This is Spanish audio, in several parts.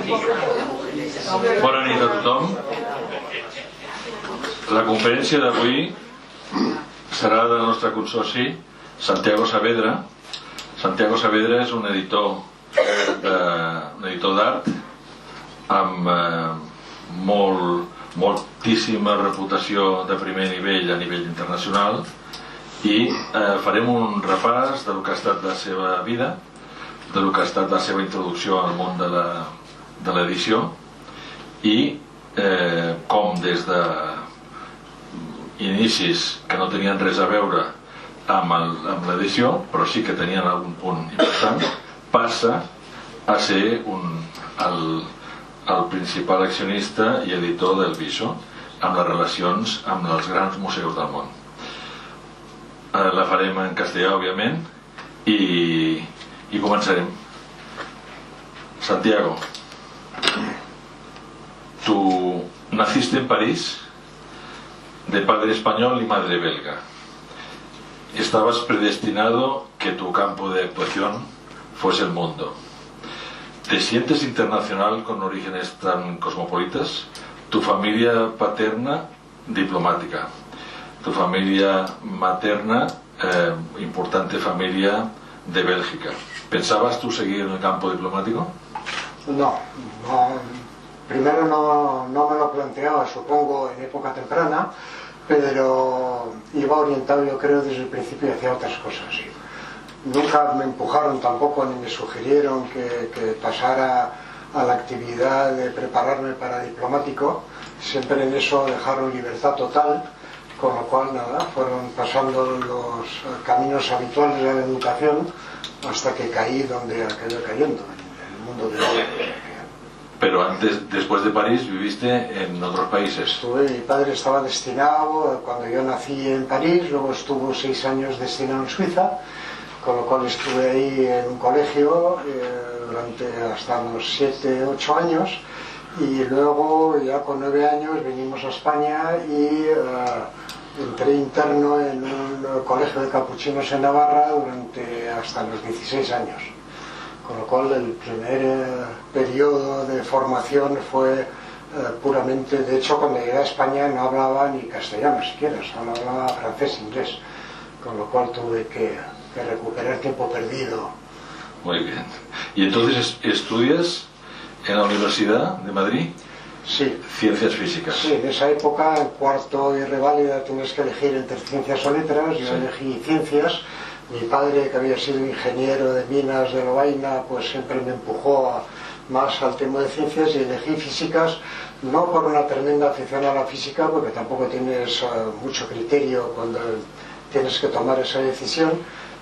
Bona nit a tothom. La conferència d'avui serà del nostre consorci Santiago Saavedra. Santiago Saavedra és un editor d'art amb moltíssima reputació de primer nivell a nivell internacional, i farem un repàs del que ha estat la seva vida, del que ha estat la seva introducció al món de l'edició, i com des d'inicis que no tenien res a veure amb l'edició, però sí que tenien algun punt important, passa a ser el principal accionista i editor del Viso, amb les relacions amb els grans museus del món. La farem en castellà, òbviament, i començarem. Santiago, tú naciste en París, de padre español y madre belga. Estabas predestinado que tu campo de actuación fuese el mundo. ¿Te sientes internacional con orígenes tan cosmopolitas? Tu familia paterna, diplomática. Tu familia materna, importante familia de Bélgica. ¿Pensabas tú seguir en el campo diplomático? No. Primero no me lo planteaba, supongo, en época temprana, pero iba orientado, yo creo, desde el principio hacia otras cosas. Sí. Nunca me empujaron tampoco ni me sugirieron que pasara a la actividad de prepararme para diplomático. Siempre en eso dejaron libertad total, con lo cual nada, fueron pasando los caminos habituales de la educación hasta que caí donde acabé cayendo, en el mundo de la educación. Pero después de París, viviste en otros países. Mi padre estaba destinado, cuando yo nací, en París, luego estuvo 6 años destinado en Suiza, con lo cual estuve ahí en un colegio durante hasta los 7, 8 años, y luego ya con 9 años vinimos a España y entré interno en un colegio de capuchinos en Navarra hasta los 16 años. Con lo cual el primer periodo de formación fue puramente, de hecho cuando llegué a España no hablaba ni castellano siquiera, solo hablaba francés e inglés, con lo cual tuve que recuperar tiempo perdido. Muy bien. ¿Y entonces estudias en la Universidad de Madrid? Sí. Ciencias físicas. Sí, en esa época, en cuarto y reválida, tenías que elegir entre ciencias o letras. Yo elegí ciencias. Mi padre, que había sido ingeniero de minas de Lovaina, pues siempre me empujó más al tema de ciencias, y elegí físicas, no por una tremenda afición a la física, porque tampoco tienes mucho criterio cuando tienes que tomar esa decisión,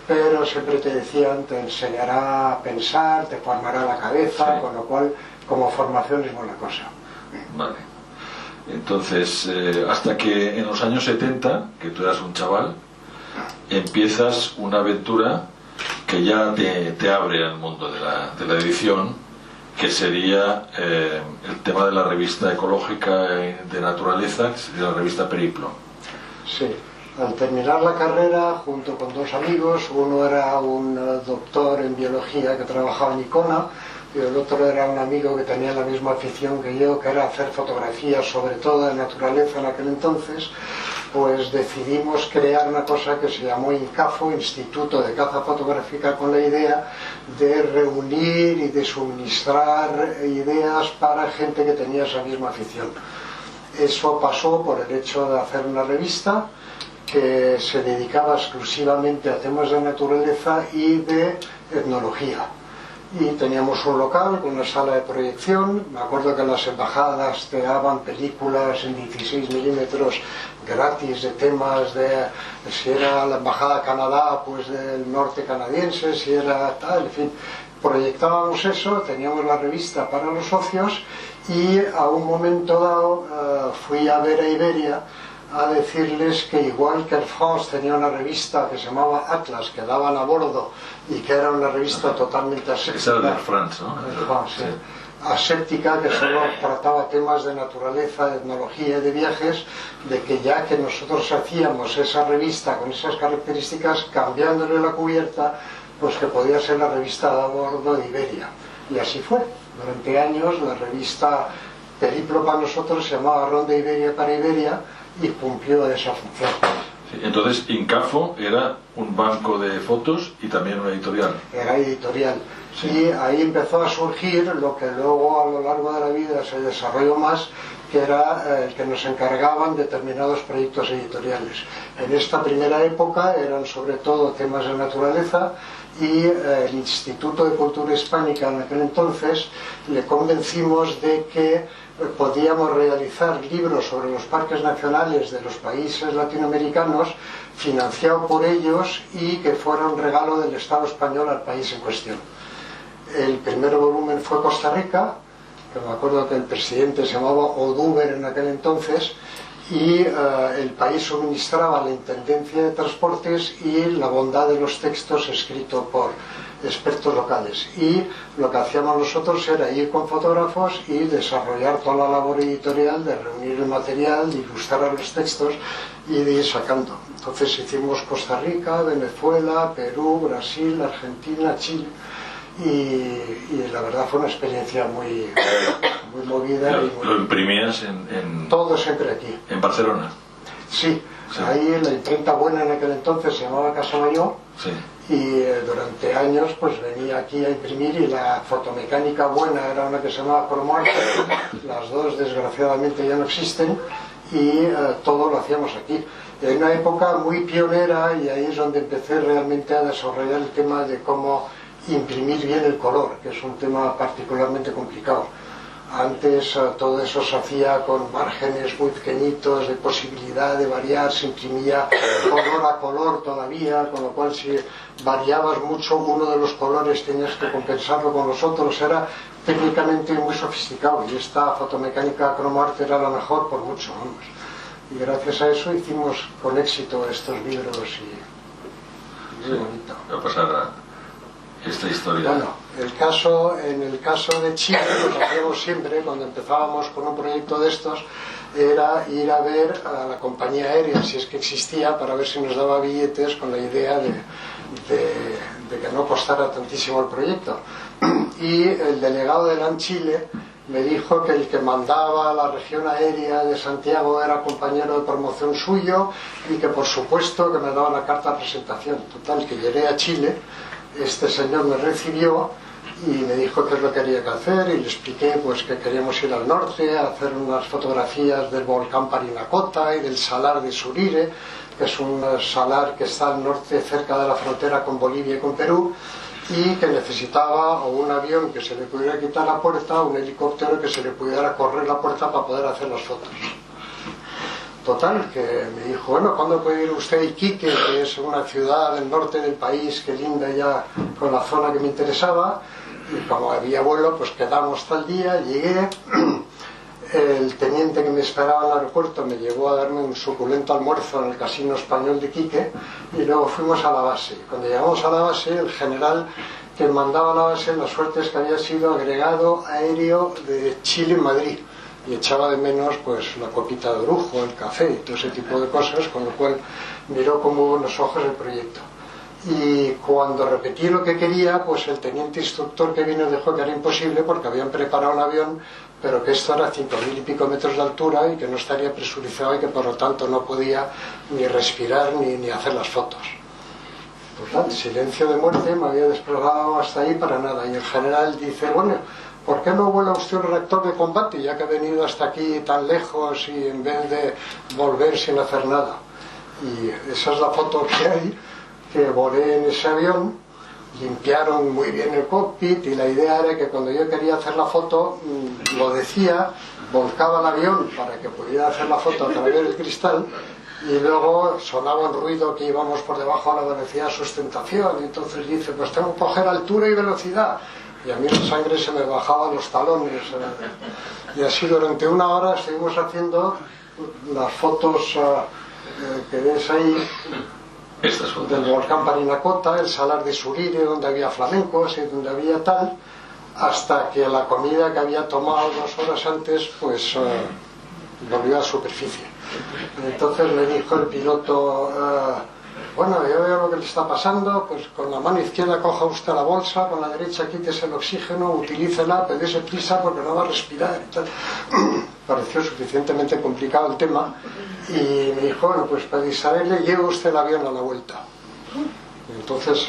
pero siempre te decían, te enseñará a pensar, te formará la cabeza, con lo cual como formación es buena cosa. Vale. Entonces, hasta que en los años 70, que tú eras un chaval, empiezas una aventura que ya te abre al mundo de la edición, que sería el tema de la revista ecológica de naturaleza, que sería la revista Periplo. Sí, al terminar la carrera, junto con 2 amigos, uno era un doctor en biología que trabajaba en Icona, y el otro era un amigo que tenía la misma afición que yo, que era hacer fotografías, sobre todo de naturaleza en aquel entonces. Pues decidimos crear una cosa que se llamó INCAFO, Instituto de Caza Fotográfica, con la idea de reunir y de suministrar ideas para gente que tenía esa misma afición. Eso pasó por el hecho de hacer una revista que se dedicaba exclusivamente a temas de naturaleza y de etnología. Y teníamos un local con una sala de proyección. Me acuerdo que las embajadas te daban películas en 16 milímetros gratis de temas de, si era la embajada de Canadá, pues del norte canadiense, si era tal, en fin, proyectábamos eso, teníamos la revista para los socios, y a un momento dado fui a ver a Iberia a decirles que igual que Air France tenía una revista que se llamaba Atlas, que daban a bordo, y que era una revista totalmente aséptica. Esa era de Air France, ¿no? Air France, sí. Aséptica, que solo trataba temas de naturaleza, de etnología y de viajes, de que ya que nosotros hacíamos esa revista con esas características, cambiándole la cubierta, pues que podía ser la revista de a bordo de Iberia. Y así fue. Durante años la revista Periplo para nosotros se llamaba Ronda Iberia para Iberia y cumplió esa función. Sí, entonces Incafo era un banco de fotos y también una editorial. Era editorial. Sí. Y ahí empezó a surgir lo que luego a lo largo de la vida se desarrolló más, que era el que nos encargaban determinados proyectos editoriales. En esta primera época eran sobre todo temas de naturaleza, y el Instituto de Cultura Hispánica en aquel entonces le convencimos de que podíamos realizar libros sobre los parques nacionales de los países latinoamericanos financiado por ellos y que fuera un regalo del Estado español al país en cuestión. El primer volumen fue Costa Rica, que me acuerdo que el presidente se llamaba Oduber en aquel entonces, y el país suministraba la Intendencia de Transportes y la bondad de los textos escritos por expertos locales. Y lo que hacíamos nosotros era ir con fotógrafos y desarrollar toda la labor editorial de reunir el material, de ilustrar los textos y de ir sacando. Entonces hicimos Costa Rica, Venezuela, Perú, Brasil, Argentina, Chile. Y la verdad fue una experiencia muy movida. Lo imprimías en todo siempre aquí. ¿En Barcelona? Sí, sí. Ahí la imprenta buena en aquel entonces se llamaba Casa Mayor. Sí. Y durante años pues venía aquí a imprimir, y la fotomecánica buena era una que se llamaba Cromart. Las dos desgraciadamente ya no existen, y todo lo hacíamos aquí. En una época muy pionera, y ahí es donde empecé realmente a desarrollar el tema de cómo imprimir bien el color, que es un tema particularmente complicado. Antes todo eso se hacía con márgenes muy pequeñitos, de posibilidad de variar, se imprimía color a color todavía, con lo cual si variabas mucho uno de los colores tenías que compensarlo con los otros. Era técnicamente muy sofisticado, y esta fotomecánica Cromart era la mejor por mucho, vamos. Y gracias a eso hicimos con éxito estos libros, y muy bonito. Voy a pasar a esta historia. Bueno, en el caso de Chile, lo que hacíamos siempre cuando empezábamos con un proyecto de estos era ir a ver a la compañía aérea, si es que existía, para ver si nos daba billetes, con la idea de que no costara tantísimo el proyecto. Y el delegado de LAN Chile me dijo que el que mandaba la región aérea de Santiago era compañero de promoción suyo, y que por supuesto que me daba la carta de presentación. Total, que llegué a Chile. Este señor me recibió y me dijo qué es lo que quería que hacer, y le expliqué pues que queríamos ir al norte a hacer unas fotografías del volcán Parinacota y del salar de Surire, que es un salar que está al norte cerca de la frontera con Bolivia y con Perú, y que necesitaba o un avión que se le pudiera quitar la puerta o un helicóptero que se le pudiera correr la puerta para poder hacer las fotos. Total, que me dijo, bueno, ¿cuándo puede ir usted a Iquique, que es una ciudad del norte del país que linda ya con la zona que me interesaba? Y como había vuelo, pues quedamos tal día, llegué, el teniente que me esperaba en el aeropuerto me llevó a darme un suculento almuerzo en el Casino Español de Iquique, y luego fuimos a la base. Cuando llegamos a la base, el general que mandaba a la base, la suerte es que había sido agregado aéreo de Chile en Madrid, y echaba de menos pues la copita de orujo, el café y todo ese tipo de cosas, con lo cual miró con muy buenos ojos el proyecto. Y cuando repetí lo que quería, pues el teniente instructor que vino dijo que era imposible, porque habían preparado un avión, pero que esto era 5.000 y pico metros de altura y que no estaría presurizado, y que por lo tanto no podía ni respirar ni hacer las fotos. Total, silencio de muerte, me había desplazado hasta ahí para nada. Y el general dice, bueno, ¿por qué no vuela usted un reactor de combate, ya que ha venido hasta aquí tan lejos, y en vez de volver sin hacer nada? Y esa es la foto que hay, que volé en ese avión. Limpiaron muy bien el cockpit, y la idea era que cuando yo quería hacer la foto, lo decía, volcaba el avión para que pudiera hacer la foto a través del cristal, y luego sonaba un ruido que íbamos por debajo a la velocidad de sustentación, y entonces dice, pues tengo que coger altura y velocidad. Y a mí la sangre se me bajaba a los talones. Y así durante una hora estuvimos haciendo las fotos que ves ahí del volcán Parinacota, el salar de Surire, donde había flamencos y donde había tal, hasta que la comida que había tomado 2 horas antes pues volvió a superficie. Entonces me dijo el piloto, bueno, yo veo lo que le está pasando, pues con la mano izquierda coja usted la bolsa, con la derecha quítese el oxígeno, utilícela, pedese prisa porque no va a respirar y tal. Pareció suficientemente complicado el tema y me dijo, bueno, pues para distraerle lleve usted el avión a la vuelta. Y entonces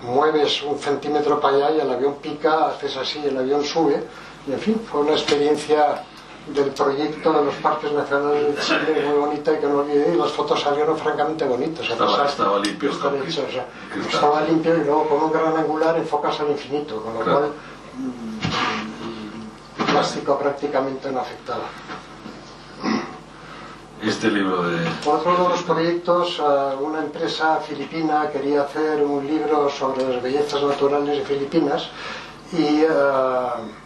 mueves 1 centímetro para allá y el avión pica, haces así, el avión sube y en fin, fue una experiencia del proyecto de los parques nacionales de Chile muy bonita y que no olvidé, y las fotos salieron francamente bonitas. Estaba limpio, estaba limpio y luego con un gran angular enfocas al infinito, con lo cual el plástico prácticamente no afectaba. Este libro de... Otro de los proyectos, una empresa filipina quería hacer un libro sobre las bellezas naturales de Filipinas y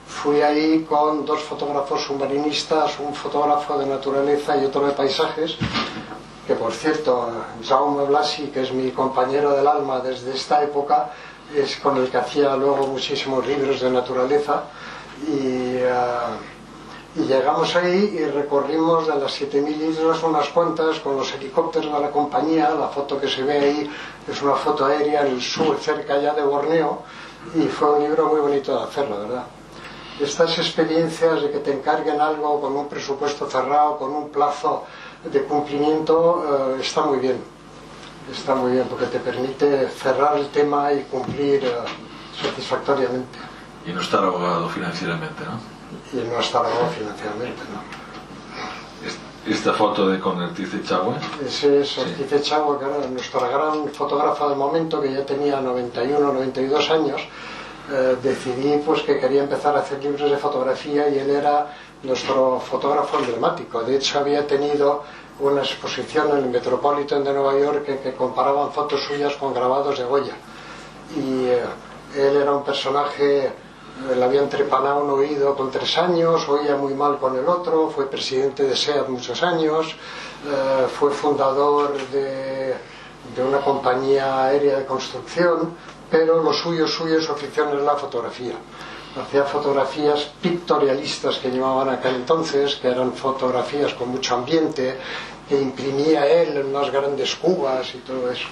fui ahí con 2 fotógrafos submarinistas, un fotógrafo de naturaleza y otro de paisajes, que por cierto, Jaume Blasi, que es mi compañero del alma desde esta época, es con el que hacía luego muchísimos libros de naturaleza y llegamos ahí y recorrimos de las 7.000 islas unas cuantas con los helicópteros de la compañía. La foto que se ve ahí es una foto aérea en el sur, cerca ya de Borneo, y fue un libro muy bonito de hacer, la verdad. Estas experiencias de que te encarguen algo con un presupuesto cerrado, con un plazo de cumplimiento, está muy bien porque te permite cerrar el tema y cumplir satisfactoriamente. Y no estar ahogado financieramente, ¿no? Y no estar ahogado financieramente, ¿no? Esta foto de con Ortiz Echagüe. Ese es Ortiz Echagüe, que era nuestra gran fotógrafa del momento, que ya tenía 91, 92 años. Decidí pues que quería empezar a hacer libros de fotografía y él era nuestro fotógrafo emblemático. De hecho había tenido una exposición en el Metropolitan de Nueva York que comparaban fotos suyas con grabados de Goya, y él era un personaje. Le habían trepanado un oído con 3 años, oía muy mal con el otro, fue presidente de SEAT muchos años, fue fundador de una compañía aérea de construcción, pero lo suyo, su afición era la fotografía. Hacía fotografías pictorialistas que llamaban aquel entonces, que eran fotografías con mucho ambiente, que imprimía él en unas grandes cubas y todo eso.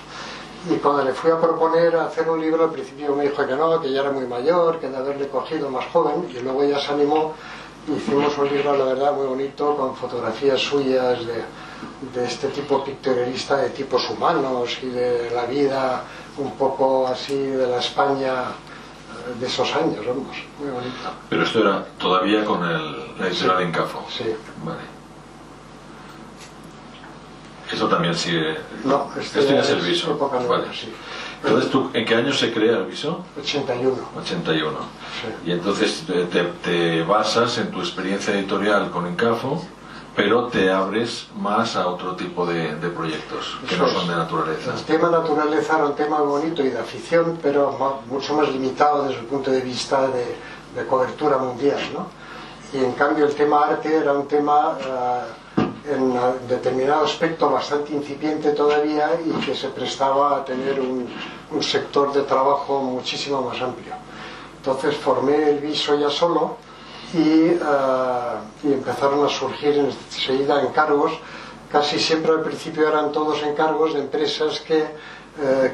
Y cuando le fui a proponer hacer un libro, al principio me dijo que no, que ya era muy mayor, que de haberle cogido más joven, y luego ya se animó y hicimos un libro, la verdad, muy bonito, con fotografías suyas de este tipo pictorialista, de tipos humanos y de la vida un poco así de la España de esos años, vamos, muy bonito. Pero esto era todavía con la editorial Incafo. Sí. Vale. Eso también sigue. No, esto ya es el viso. Época nueva, vale. Sí. Entonces, ¿tú, en qué año se crea el viso? 81. 81. Sí. Y entonces te basas en tu experiencia editorial con Incafo, pero te abres más a otro tipo de proyectos que no son de naturaleza. El tema naturaleza era un tema bonito y de afición, pero mucho más limitado desde el punto de vista de cobertura mundial, ¿no? Y en cambio el tema arte era un tema en determinado aspecto bastante incipiente todavía y que se prestaba a tener un sector de trabajo muchísimo más amplio. Entonces formé el viso ya solo y empezaron a surgir enseguida encargos. Casi siempre al principio eran todos encargos de empresas que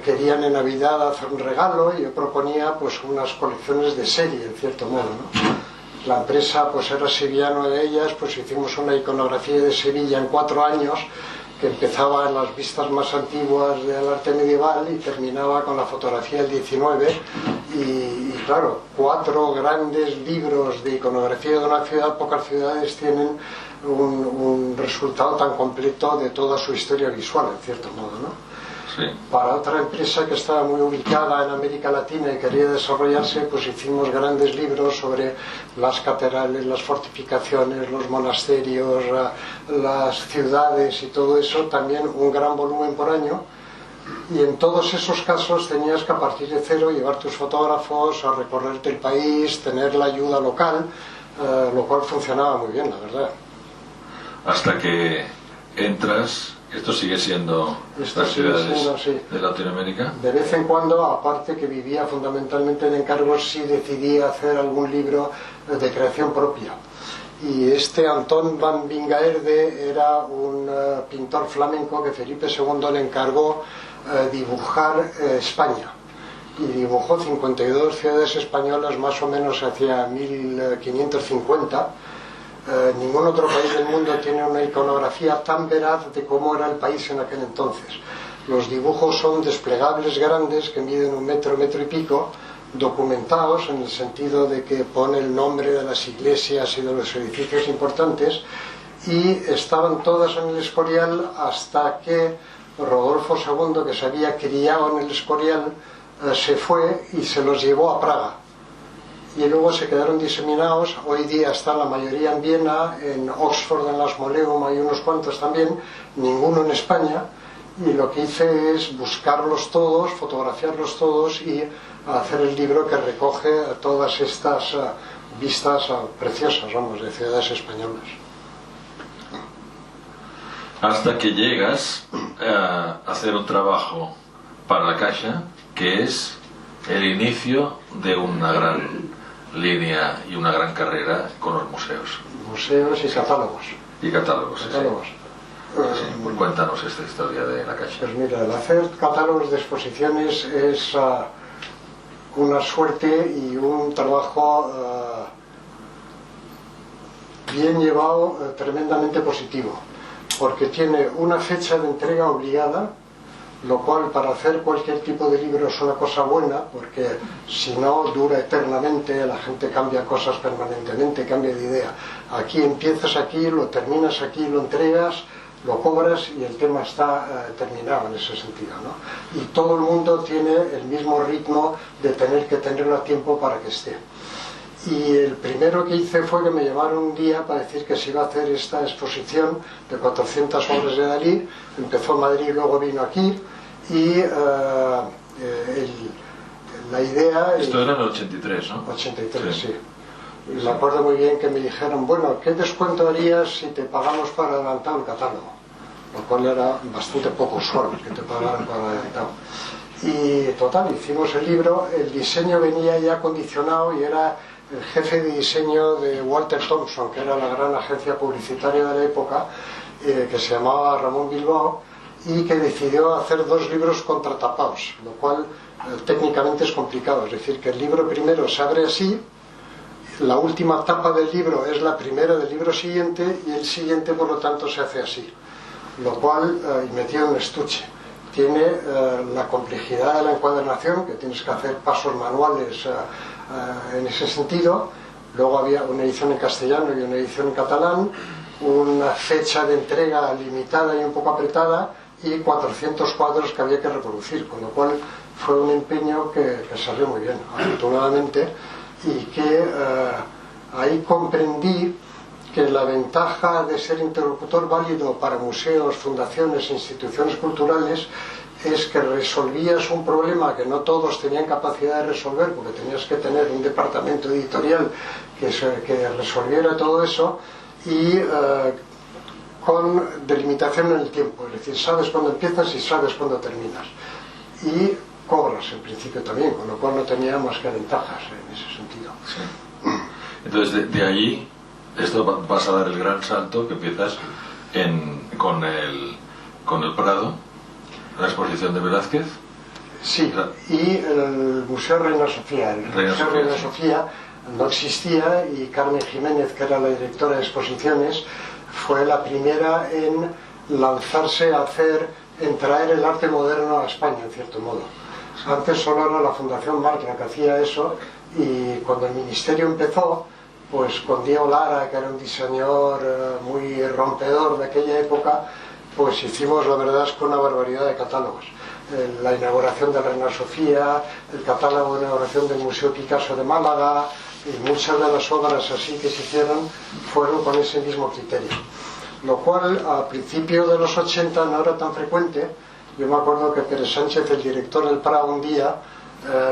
querían en Navidad hacer un regalo, y yo proponía pues unas colecciones de serie, en cierto modo, ¿no? La empresa pues era sevillana de ellas, pues hicimos una iconografía de Sevilla en 4 años, que empezaba en las vistas más antiguas del arte medieval y terminaba con la fotografía del 19, y claro, 4 grandes libros de iconografía de una ciudad. Pocas ciudades tienen un resultado tan completo de toda su historia visual, en cierto modo, ¿no? Sí. Para otra empresa que estaba muy ubicada en América Latina y quería desarrollarse, pues hicimos grandes libros sobre las catedrales, las fortificaciones, los monasterios, las ciudades y todo eso, también un gran volumen por año. Y en todos esos casos tenías que a partir de cero llevar tus fotógrafos a recorrerte el país, tener la ayuda local, lo cual funcionaba muy bien, la verdad. Hasta que entras. ¿Esto sigue siendo las ciudades de Latinoamérica? De vez en cuando, aparte que vivía fundamentalmente de encargos, sí decidí hacer algún libro de creación propia. y este Anton van Wingaerde era un pintor flamenco que Felipe II le encargó dibujar España, y dibujó 52 ciudades españolas más o menos hacia 1550. Ningún otro país del mundo tiene una iconografía tan veraz de cómo era el país en aquel entonces. Los dibujos son desplegables grandes que miden 1 metro, metro y pico, documentados en el sentido de que pone el nombre de las iglesias y de los edificios importantes, y estaban todas en el Escorial hasta que Rodolfo II, que se había criado en el Escorial, se fue y se los llevó a Praga, y luego se quedaron diseminados. Hoy día está la mayoría en Viena, en Oxford, en las Moleum hay unos cuantos también, ninguno en España, y lo que hice es buscarlos todos, fotografiarlos todos y hacer el libro que recoge todas estas vistas preciosas, vamos, de ciudades españolas. Hasta que llegas a hacer un trabajo para la Caixa, que es el inicio de una gran línea y una gran carrera con los museos. Museos y catálogos. Y catálogos. Catálogos. Sí, pues cuéntanos esta historia de la Caixa. Pues mira, el hacer catálogos de exposiciones es una suerte y un trabajo bien llevado, tremendamente positivo, porque tiene una fecha de entrega obligada, lo cual para hacer cualquier tipo de libro es una cosa buena, porque si no dura eternamente, la gente cambia cosas permanentemente, cambia de idea. Aquí empiezas aquí, lo terminas aquí, lo entregas, lo cobras y el tema está terminado en ese sentido, ¿no? Y todo el mundo tiene el mismo ritmo de tener que tenerlo a tiempo para que esté. Y el primero que hice fue que me llamaron un día para decir que se iba a hacer esta exposición de 400 obras de Dalí. Empezó en Madrid, luego vino aquí, y la idea... Esto era en el 83, ¿no? 83, sí. Y me acuerdo muy bien que me dijeron, bueno, ¿qué descuento harías si te pagamos por adelantado el catálogo? Lo cual era bastante poco usual, que te pagaran por adelantado. Y total, hicimos el libro, el diseño venía ya condicionado y era el jefe de diseño de Walter Thompson, que era la gran agencia publicitaria de la época, que se llamaba Ramón Bilbao, y que decidió hacer 2 libros contratapados, lo cual técnicamente es complicado. Es decir, que el libro primero se abre así, la última tapa del libro es la primera del libro siguiente, y el siguiente por lo tanto se hace así, lo cual, y metido en un estuche, tiene la complejidad de la encuadernación, que tienes que hacer pasos manuales en ese sentido. Luego había una edición en castellano y una edición en catalán, una fecha de entrega limitada y un poco apretada, y 400 cuadros que había que reproducir, con lo cual fue un empeño que salió muy bien, afortunadamente, y que ahí comprendí que la ventaja de ser interlocutor válido para museos, fundaciones e instituciones culturales es que resolvías un problema que no todos tenían capacidad de resolver, porque tenías que tener un departamento editorial que resolviera todo eso, y con delimitación en el tiempo, es decir, sabes cuándo empiezas y sabes cuándo terminas, y cobras en principio también, con lo cual no tenía más que ventajas en ese sentido. Sí. Entonces de allí esto vas a dar el gran salto que empiezas con el Prado, la exposición de Velázquez. Sí, y el Museo Reina Sofía. El Museo Reina Sofía no existía, y Carmen Jiménez, que era la directora de exposiciones, fue la primera en lanzarse en traer el arte moderno a España, en cierto modo. Antes solo era la Fundación Marc la que hacía eso, y cuando el ministerio empezó, pues con Diego Lara, que era un diseñador muy rompedor de aquella época, pues hicimos, la verdad es que una barbaridad de catálogos. La inauguración de Reina Sofía, el catálogo de inauguración del Museo Picasso de Málaga, y muchas de las obras así que se hicieron fueron con ese mismo criterio. Lo cual, a principios de los 80 no era tan frecuente. Yo me acuerdo que Pérez Sánchez, el director del Prado, un día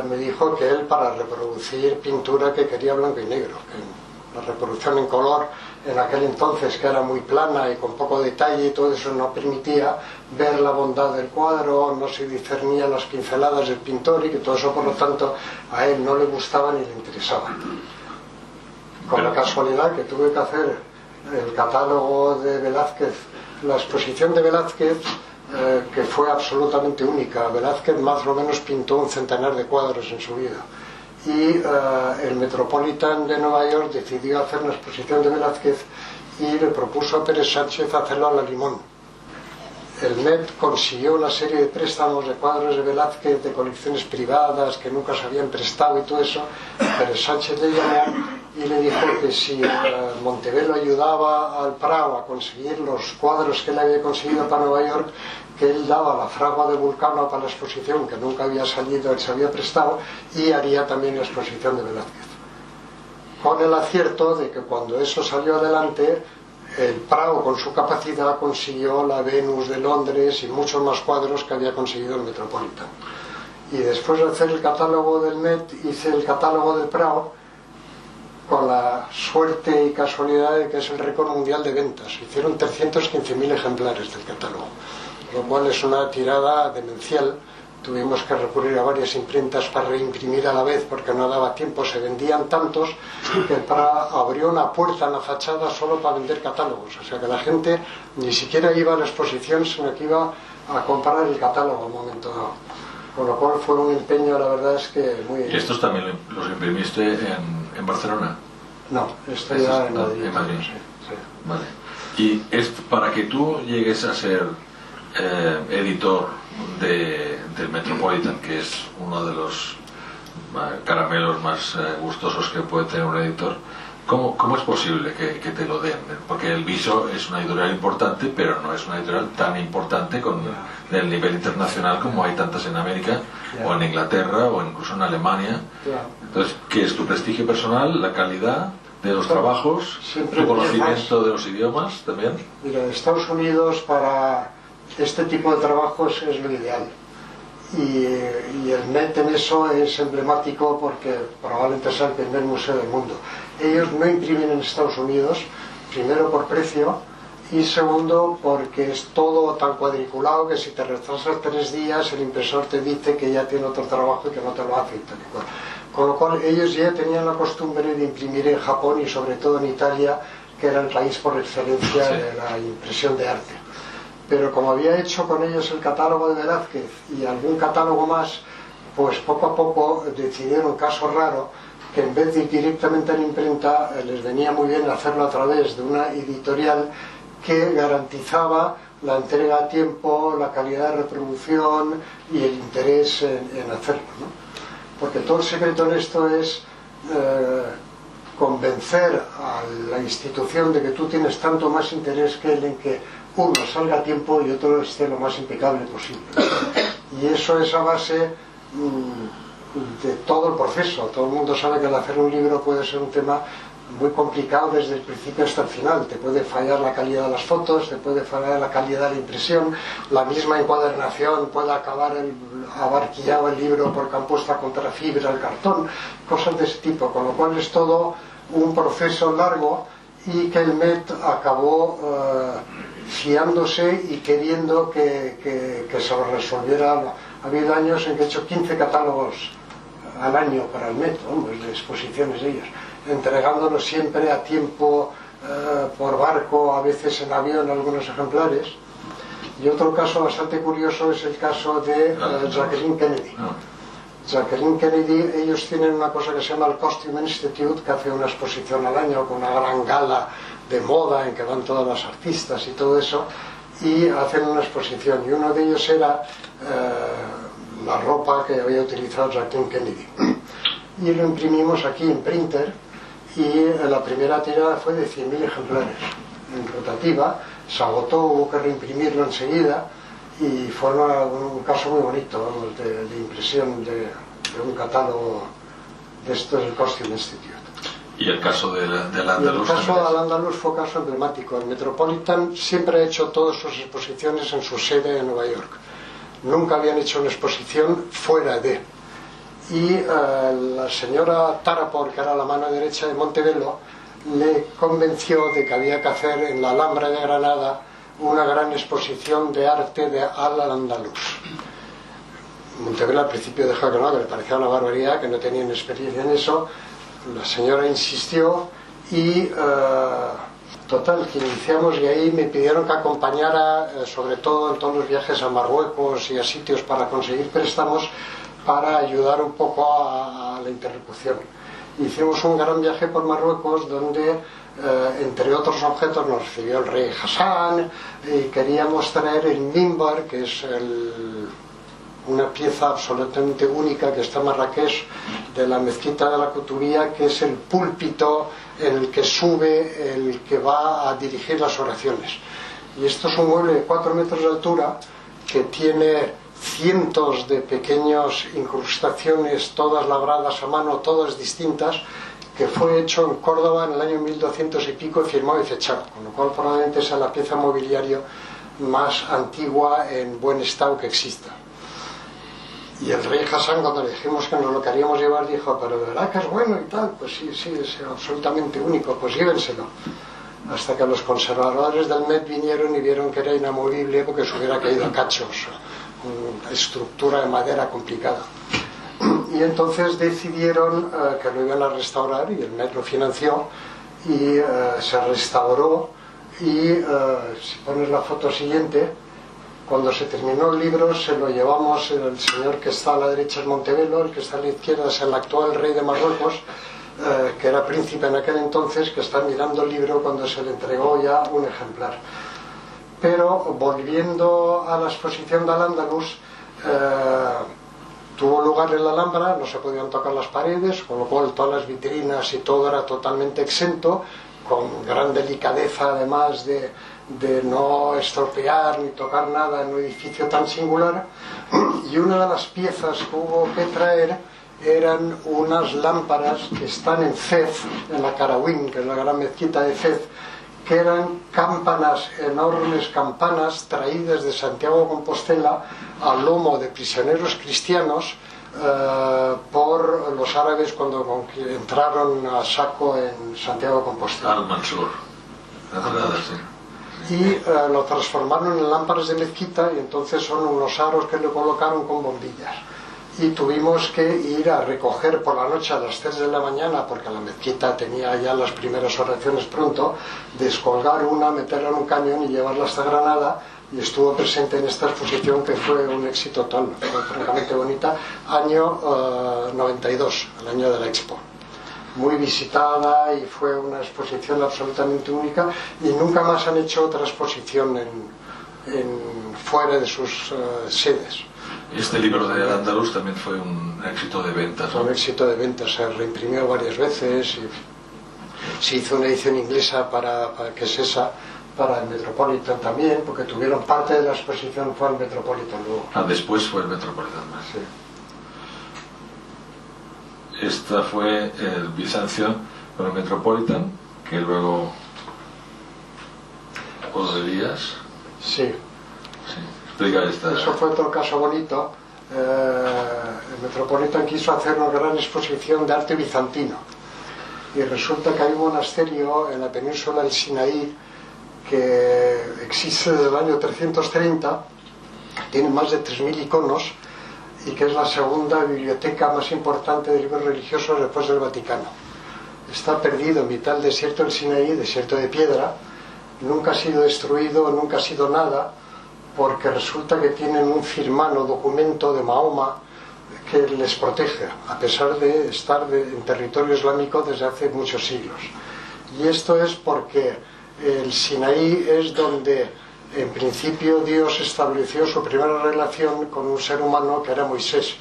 me dijo que él, para reproducir pintura que quería blanco y negro, que la reproducción en color en aquel entonces, que era muy plana y con poco detalle, y todo eso no permitía ver la bondad del cuadro, no se discernían las pinceladas del pintor, y que todo eso, por lo tanto, a él no le gustaba ni le interesaba. con la casualidad que tuve que hacer el catálogo de Velázquez, la exposición de Velázquez, que fue absolutamente única. Velázquez más o menos pintó un centenar de cuadros en su vida, y el Metropolitan de Nueva York decidió hacer una exposición de Velázquez y le propuso a Pérez Sánchez hacerlo a la Limón. El Met consiguió una serie de préstamos de cuadros de Velázquez de colecciones privadas que nunca se habían prestado y todo eso. Pérez Sánchez le llamó y le dijo que si Montevelo ayudaba al Prado a conseguir los cuadros que él había conseguido para Nueva York, que él daba la fragua de Vulcano para la exposición, que nunca había salido, él se había prestado, y haría también la exposición de Velázquez. Con el acierto de que cuando eso salió adelante, el Prado, con su capacidad, consiguió la Venus de Londres y muchos más cuadros que había conseguido el Metropolitan. Y después de hacer el catálogo del Met, hice el catálogo del Prado, con la suerte y casualidad de que es el récord mundial de ventas. Hicieron 315.000 ejemplares del catálogo, lo cual es una tirada demencial. Tuvimos que recurrir a varias imprentas para reimprimir a la vez porque no daba tiempo, se vendían tantos que el Prado abrió una puerta en la fachada solo para vender catálogos, o sea que la gente ni siquiera iba a la exposición, sino que iba a comprar el catálogo al momento dado, con lo cual fue un empeño, la verdad es que muy... ¿Y estos también los imprimiste en Barcelona? No, estoy ya en Madrid. En Madrid. Sí, sí. Vale. Y para que tú llegues a ser editor del Metropolitan, que es uno de los caramelos más gustosos que puede tener un editor, ¿cómo es posible que te lo den? Porque el Viso es una editorial importante, pero no es una editorial tan importante del nivel internacional como hay tantas en América, o en Inglaterra, o incluso en Alemania. Entonces, ¿qué es tu prestigio personal, la calidad de los trabajos, tu conocimiento de los idiomas también? Mira, Estados Unidos para este tipo de trabajos es lo ideal, y el Met en eso es emblemático porque probablemente sea el primer museo del mundo. Ellos no imprimen en Estados Unidos, primero por precio y segundo porque es todo tan cuadriculado que si te retrasas 3 días el impresor te dice que ya tiene otro trabajo y que no te lo hace y tal y cual. Con lo cual ellos ya tenían la costumbre de imprimir en Japón y sobre todo en Italia, que era el país por excelencia de la impresión de arte. Pero como había hecho con ellos el catálogo de Velázquez y algún catálogo más, pues poco a poco decidieron, caso raro, que en vez de ir directamente a la imprenta, les venía muy bien hacerlo a través de una editorial que garantizaba la entrega a tiempo, la calidad de reproducción y el interés en hacerlo, ¿no? Porque todo el secreto en esto es convencer a la institución de que tú tienes tanto más interés que él en que uno salga a tiempo y otro esté lo más impecable posible. Y eso es a base de todo el proceso. Todo el mundo sabe que al hacer un libro puede ser un tema muy complicado desde el principio hasta el final. Te puede fallar la calidad de las fotos, te puede fallar la calidad de la impresión, la misma encuadernación puede acabar abarquillado el libro porque han puesto a contrafibra el cartón, cosas de ese tipo, con lo cual es todo un proceso largo y que el Met acabó fiándose y queriendo que se lo resolviera. Ha habido años en que he hecho 15 catálogos al año para el Met, de exposiciones de ellos, entregándolos siempre a tiempo, por barco, a veces en avión, algunos ejemplares. Y otro caso bastante curioso es el caso de Jacqueline Kennedy. Jacqueline Kennedy, ellos tienen una cosa que se llama el Costume Institute, que hace una exposición al año con una gran gala de moda en que van todas las artistas y todo eso, y hacen una exposición, y uno de ellos era la ropa que había utilizado Jacqueline Kennedy, y lo imprimimos aquí en printer, y la primera tirada fue de 100.000 ejemplares en rotativa, se agotó, hubo que reimprimirlo enseguida, y fue un caso muy bonito, vamos, de impresión de un catálogo de esto del Costume Institute. ¿Y el caso del Andaluz? El caso del Andaluz fue caso emblemático. El Metropolitan siempre ha hecho todas sus exposiciones en su sede en Nueva York. Nunca habían hecho una exposición fuera de. Y la señora Tarapor, que era la mano derecha de Montevelo, le convenció de que había que hacer en la Alhambra de Granada una gran exposición de arte de al-Andaluz. Montevelo al principio dejó que no, que le parecía una barbaridad, que no tenían experiencia en eso. La señora insistió y total, que iniciamos, y ahí me pidieron que acompañara, sobre todo en todos los viajes a Marruecos y a sitios para conseguir préstamos, para ayudar un poco a la interlocución. Hicimos un gran viaje por Marruecos donde, entre otros objetos, nos recibió el rey Hassan, y queríamos traer el mimbar, que es una pieza absolutamente única que está en Marrakech, de la mezquita de la Kutubía, que es el púlpito en el que sube el que va a dirigir las oraciones. Y esto es un mueble de 4 metros de altura que tiene cientos de pequeñas incrustaciones, todas labradas a mano, todas distintas, que fue hecho en Córdoba en el año 1200 y pico, firmado y fechado, con lo cual probablemente sea la pieza mobiliario más antigua en buen estado que exista. Y el rey Hassan, cuando le dijimos que nos lo queríamos llevar, dijo: pero de verdad que es bueno y tal. Pues sí, es absolutamente único, pues llévenselo. Hasta que los conservadores del Met vinieron y vieron que era inamovible porque se hubiera caído a cachos, una estructura de madera complicada. Y entonces decidieron que lo iban a restaurar, y el Met lo financió, y se restauró. Y si pones la foto siguiente, cuando se terminó el libro, se lo llevamos. El señor que está a la derecha es Montevelo, el que está a la izquierda es el actual rey de Marruecos, que era príncipe en aquel entonces, que está mirando el libro cuando se le entregó ya un ejemplar. Pero volviendo a la exposición de Al-Ándalus, tuvo lugar en la Alhambra, no se podían tocar las paredes, con lo cual todas las vitrinas y todo era totalmente exento, con gran delicadeza, además de no estropear ni tocar nada en un edificio tan singular. Y una de las piezas que hubo que traer eran unas lámparas que están en Fez, en la Karawin, que es la gran mezquita de Fez, que eran campanas, enormes campanas traídas de Santiago de Compostela al lomo de prisioneros cristianos por los árabes cuando entraron a saco en Santiago de Compostela. Al-Mansur. Y lo transformaron en lámparas de mezquita, y entonces son unos aros que le colocaron con bombillas. Y tuvimos que ir a recoger por la noche a las 3 de la mañana, porque la mezquita tenía ya las primeras oraciones pronto, descolgar una, meterla en un camión y llevarla hasta Granada, y estuvo presente en esta exposición, que fue un éxito total, fue francamente bonita, año 92, el año de la Expo. Muy visitada, y fue una exposición absolutamente única, y nunca más han hecho otra exposición fuera de sus sedes. Este libro de Al-Ándalus también fue un éxito de ventas, ¿no? Un éxito de ventas, se reimprimió varias veces, y se hizo una edición inglesa que es esa, para el Metropolitan también, porque tuvieron parte de la exposición, fue el Metropolitan luego. Después fue el Metropolitan más. Sí. Esta fue el Bizancio con el Metropolitan, que luego Odelías. Sí. Explica esta. Eso fue otro caso bonito. El Metropolitan quiso hacer una gran exposición de arte bizantino, y resulta que hay un monasterio en la península del Sinaí que existe desde el año 330, tiene más de 3.000 iconos, y que es la segunda biblioteca más importante de libros religiosos después del Vaticano. Está perdido en mitad del desierto del Sinaí, desierto de piedra, nunca ha sido destruido, nunca ha sido nada, porque resulta que tienen un firmano, documento de Mahoma, que les protege, a pesar de estar en territorio islámico desde hace muchos siglos. Y esto es porque el Sinaí es donde en principio Dios estableció su primera relación con un ser humano, que era Moisés,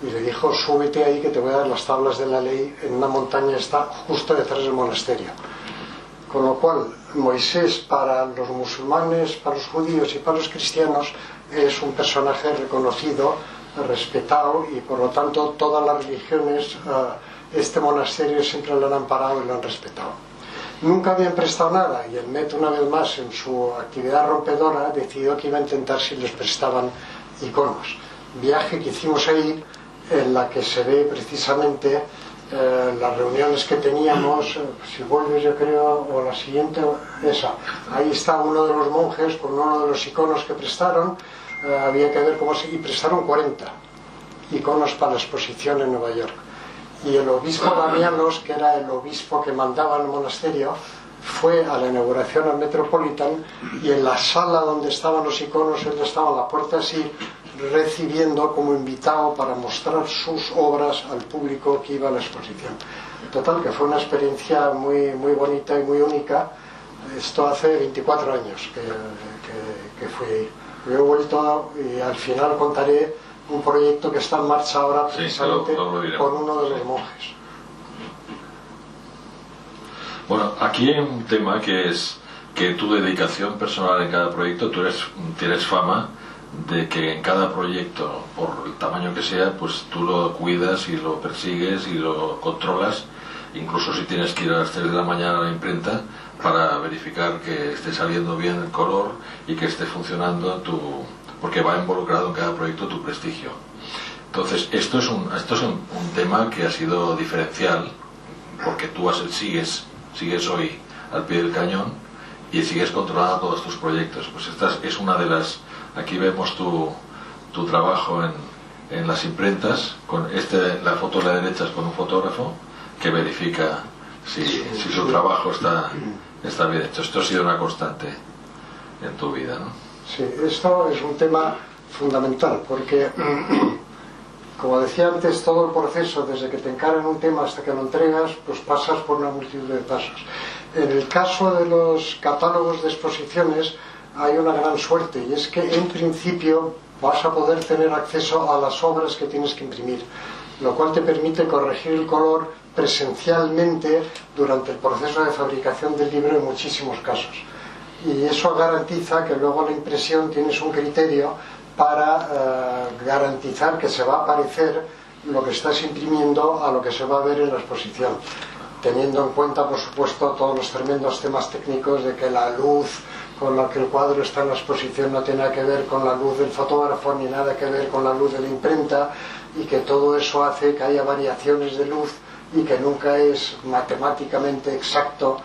y le dijo: súbete ahí que te voy a dar las tablas de la ley, en una montaña, está justo detrás del monasterio. Con lo cual, Moisés, para los musulmanes, para los judíos y para los cristianos, es un personaje reconocido, respetado, y por lo tanto todas las religiones este monasterio siempre lo han amparado y lo han respetado. Nunca habían prestado nada, y el Met, una vez más, en su actividad rompedora, decidió que iba a intentar si les prestaban iconos. Viaje que hicimos ahí, en la que se ve precisamente las reuniones que teníamos. Si vuelves, yo creo, o la siguiente, esa, ahí está uno de los monjes con uno de los iconos que prestaron. Había que ver cómo y prestaron 40 iconos para la exposición en Nueva York. y el obispo Damianos, que era el obispo que mandaba en el monasterio, fue a la inauguración al Metropolitan, y en la sala donde estaban los iconos él estaba a la puerta así, recibiendo como invitado para mostrar sus obras al público que iba a la exposición. Total, que fue una experiencia muy, muy bonita y muy única. Esto hace 24 años que fui ahí. Yo he vuelto y al final contaré un proyecto que está en marcha ahora precisamente con uno de los monjes. Bueno, aquí hay un tema que es que tu dedicación personal en cada proyecto, tienes fama de que en cada proyecto, por el tamaño que sea, pues tú lo cuidas y lo persigues y lo controlas, incluso si tienes que ir a las 3 de la mañana a la imprenta para verificar que esté saliendo bien el color y que esté funcionando porque va involucrado en cada proyecto tu prestigio. Entonces, esto es un tema que ha sido diferencial, porque tú sigues hoy al pie del cañón y sigues controlando todos tus proyectos. Pues esta es una de las... Aquí vemos tu trabajo en las imprentas, con la foto a la derecha es con un fotógrafo que verifica si su trabajo está bien hecho. Esto ha sido una constante en tu vida, ¿no? Sí, esto es un tema fundamental, porque como decía antes, todo el proceso, desde que te encargan un tema hasta que lo entregas, pues pasas por una multitud de pasos. En el caso de los catálogos de exposiciones hay una gran suerte, y es que en principio vas a poder tener acceso a las obras que tienes que imprimir, lo cual te permite corregir el color presencialmente durante el proceso de fabricación del libro en muchísimos casos. Y eso garantiza que luego la impresión tienes un criterio para garantizar que se va a parecer lo que estás imprimiendo a lo que se va a ver en la exposición, teniendo en cuenta, por supuesto, todos los tremendos temas técnicos de que la luz con la que el cuadro está en la exposición no tiene nada que ver con la luz del fotógrafo ni nada que ver con la luz de la imprenta, y que todo eso hace que haya variaciones de luz y que nunca es matemáticamente exacto,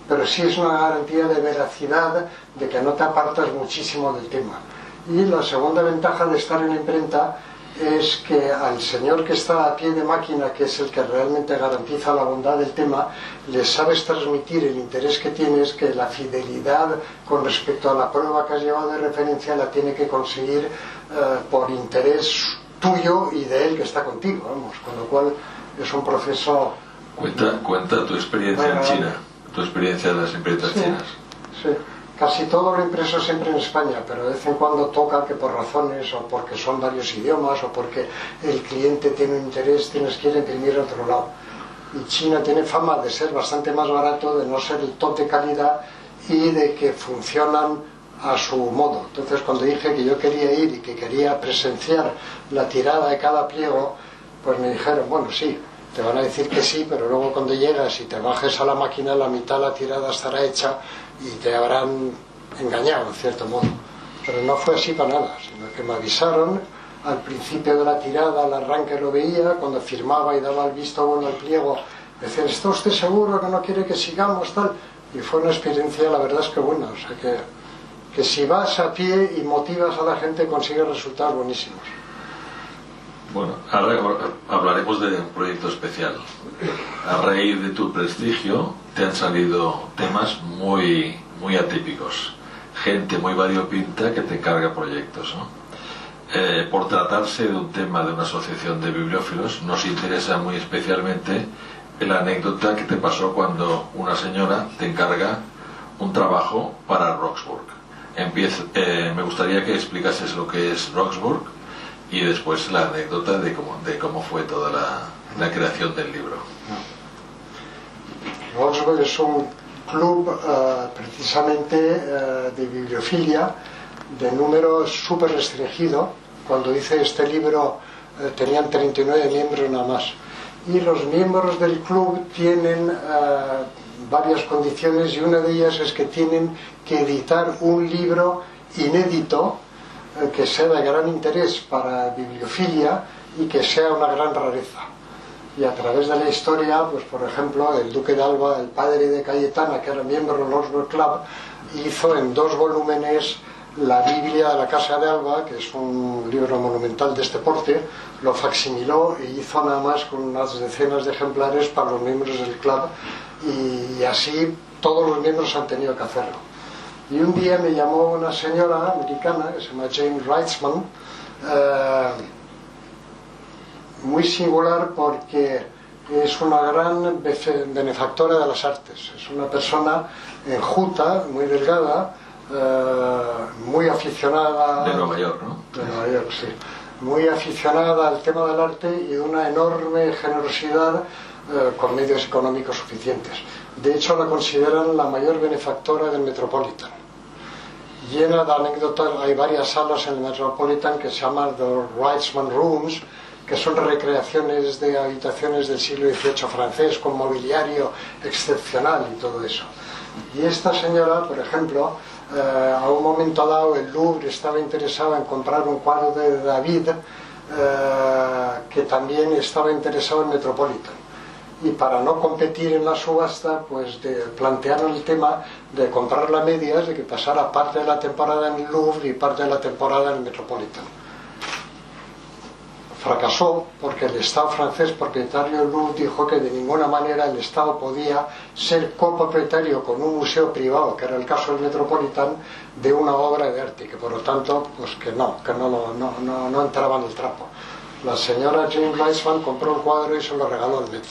pero sí es una garantía de veracidad, de que no te apartas muchísimo del tema. Y la segunda ventaja de estar en la imprenta es que al señor que está a pie de máquina, que es el que realmente garantiza la bondad del tema, le sabes transmitir el interés que tienes, que la fidelidad con respecto a la prueba que has llevado de referencia la tiene que conseguir por interés tuyo y de él que está contigo, vamos, con lo cual es un proceso... Cuenta tu experiencia en China, tu experiencia en las imprentas chinas. Sí. Casi todo lo impreso siempre en España, pero de vez en cuando toca que por razones, o porque son varios idiomas, o porque el cliente tiene un interés, tienes que ir a imprimir a otro lado. Y China tiene fama de ser bastante más barato, de no ser el top de calidad y de que funcionan a su modo. Entonces, cuando dije que yo quería ir y que quería presenciar la tirada de cada pliego, pues me dijeron, bueno, sí, te van a decir que sí, pero luego cuando llegas y te bajes a la máquina, la mitad de la tirada estará hecha y te habrán engañado en cierto modo. Pero no fue así para nada, sino que me avisaron al principio de la tirada, al arranque lo veía, cuando firmaba y daba el visto bueno al pliego, me decían, ¿está usted seguro que no quiere que sigamos tal? Y fue una experiencia, la verdad es que buena, o sea que si vas a pie y motivas a la gente consigues resultados buenísimos. Bueno, ahora hablaremos de un proyecto especial. A raíz de tu prestigio te han salido temas muy, muy atípicos, gente muy variopinta que te encarga proyectos, ¿no? Por tratarse de un tema de una asociación de bibliófilos, nos interesa muy especialmente la anécdota que te pasó cuando una señora te encarga un trabajo para Roxburgh. Me gustaría que explicases lo que es Roxburgh y después la anécdota de cómo fue toda la creación del libro. Roxburgh es un club precisamente de bibliofilia, de número súper restringido. Cuando hice este libro tenían 39 miembros nada más. Y los miembros del club tienen varias condiciones, y una de ellas es que tienen que editar un libro inédito que sea de gran interés para bibliofilia y que sea una gran rareza. Y a través de la historia, pues por ejemplo, el duque de Alba, el padre de Cayetana, que era miembro del Roxburgh Club, hizo en 2 volúmenes la Biblia de la Casa de Alba, que es un libro monumental de este porte, lo facsimiló e hizo nada más con unas decenas de ejemplares para los miembros del club, y así todos los miembros han tenido que hacerlo. Y un día me llamó una señora americana que se llama Jane Reitzman, muy singular porque es una gran benefactora de las artes. Es una persona enjuta, muy delgada, muy aficionada... De Nueva York, ¿no? De Nueva York, sí. Muy aficionada al tema del arte y de una enorme generosidad con medios económicos suficientes. De hecho, la consideran la mayor benefactora del Metropolitan. Llena de anécdotas. Hay varias salas en el Metropolitan que se llaman The Reitzman Rooms, que son recreaciones de habitaciones del siglo XVIII francés, con mobiliario excepcional y todo eso. Y esta señora, por ejemplo, a un momento dado el Louvre estaba interesado en comprar un cuadro de David, que también estaba interesado en Metropolitan. Y para no competir en la subasta, pues plantearon el tema de comprarla a medias, de que pasara parte de la temporada en el Louvre y parte de la temporada en el Metropolitan. Fracasó porque el Estado francés, propietario del Louvre, dijo que de ninguna manera el Estado podía ser copropietario con un museo privado, que era el caso del Metropolitan, de una obra de arte, que por lo tanto, pues que no entraba en el trapo. La señora Jane Reitzman compró el cuadro y se lo regaló al Met,